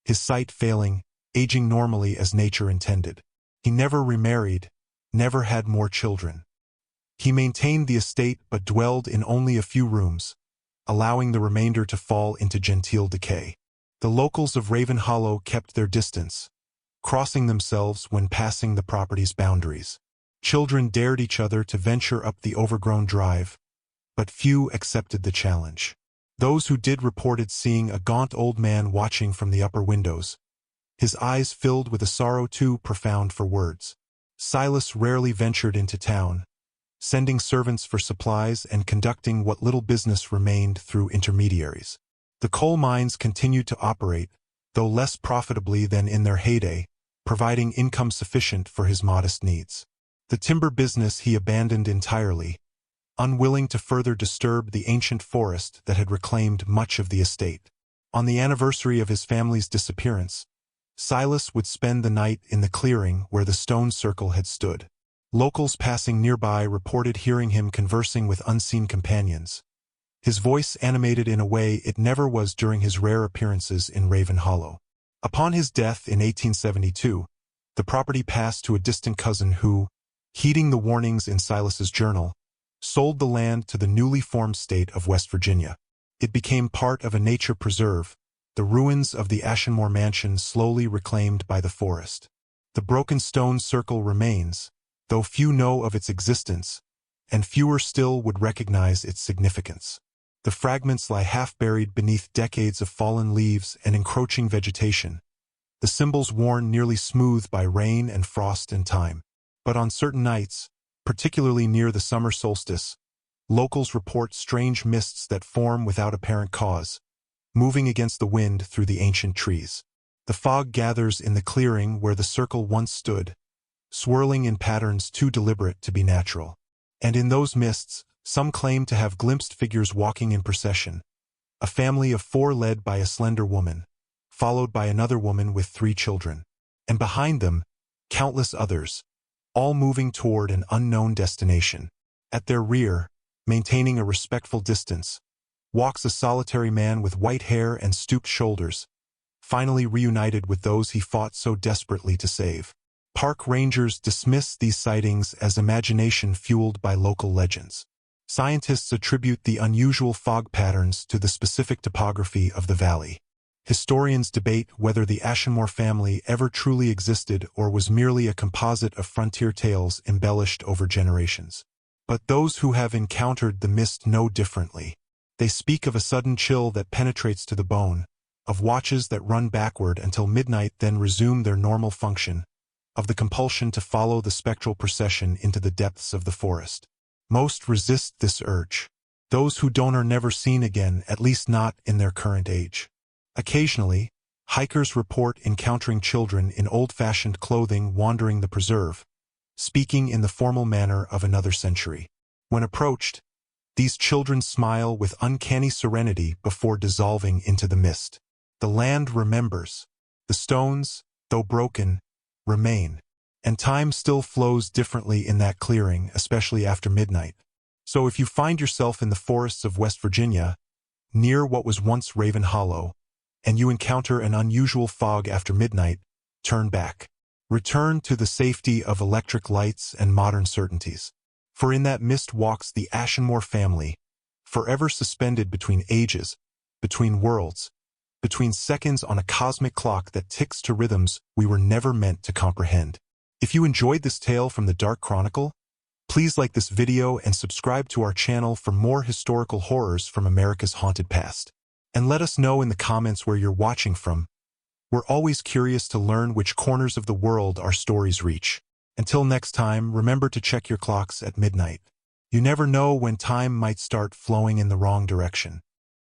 A: his sight failing, aging normally as nature intended. He never remarried, never had more children. He maintained the estate but dwelled in only a few rooms, allowing the remainder to fall into genteel decay. The locals of Raven Hollow kept their distance, crossing themselves when passing the property's boundaries. Children dared each other to venture up the overgrown drive, but few accepted the challenge. Those who did reported seeing a gaunt old man watching from the upper windows, his eyes filled with a sorrow too profound for words. Silas rarely ventured into town, sending servants for supplies and conducting what little business remained through intermediaries. The coal mines continued to operate, though less profitably than in their heyday, providing income sufficient for his modest needs. The timber business he abandoned entirely, unwilling to further disturb the ancient forest that had reclaimed much of the estate. On the anniversary of his family's disappearance, Silas would spend the night in the clearing where the stone circle had stood. Locals passing nearby reported hearing him conversing with unseen companions, his voice animated in a way it never was during his rare appearances in Raven Hollow. Upon his death in 1872, the property passed to a distant cousin who, heeding the warnings in Silas's journal, sold the land to the newly formed state of West Virginia. It became part of a nature preserve, the ruins of the Ashenmore mansion slowly reclaimed by the forest. The broken stone circle remains, though few know of its existence, and fewer still would recognize its significance. The fragments lie half-buried beneath decades of fallen leaves and encroaching vegetation, the symbols worn nearly smooth by rain and frost and time. But on certain nights, particularly near the summer solstice, locals report strange mists that form without apparent cause, moving against the wind through the ancient trees. The fog gathers in the clearing where the circle once stood, swirling in patterns too deliberate to be natural. And in those mists, some claim to have glimpsed figures walking in procession, a family of 4 led by a slender woman, followed by another woman with 3 children, and behind them, countless others, all moving toward an unknown destination. At their rear, maintaining a respectful distance, walks a solitary man with white hair and stooped shoulders, finally reunited with those he fought so desperately to save. Park rangers dismiss these sightings as imagination fueled by local legends. Scientists attribute the unusual fog patterns to the specific topography of the valley. Historians debate whether the Ashenmore family ever truly existed or was merely a composite of frontier tales embellished over generations. But those who have encountered the mist know differently. They speak of a sudden chill that penetrates to the bone, of watches that run backward until midnight then resume their normal function, of the compulsion to follow the spectral procession into the depths of the forest. Most resist this urge. Those who don't are never seen again, at least not in their current age. Occasionally, hikers report encountering children in old-fashioned clothing wandering the preserve, speaking in the formal manner of another century. When approached, these children smile with uncanny serenity before dissolving into the mist. The land remembers. The stones, though broken, remain. And time still flows differently in that clearing, especially after midnight. So if you find yourself in the forests of West Virginia, near what was once Raven Hollow, and you encounter an unusual fog after midnight, turn back. Return to the safety of electric lights and modern certainties. For in that mist walks the Ashenmore family, forever suspended between ages, between worlds, between seconds on a cosmic clock that ticks to rhythms we were never meant to comprehend. If you enjoyed this tale from the Dark Chronicle, please like this video and subscribe to our channel for more historical horrors from America's haunted past. And let us know in the comments where you're watching from. We're always curious to learn which corners of the world our stories reach. Until next time, remember to check your clocks at midnight. You never know when time might start flowing in the wrong direction.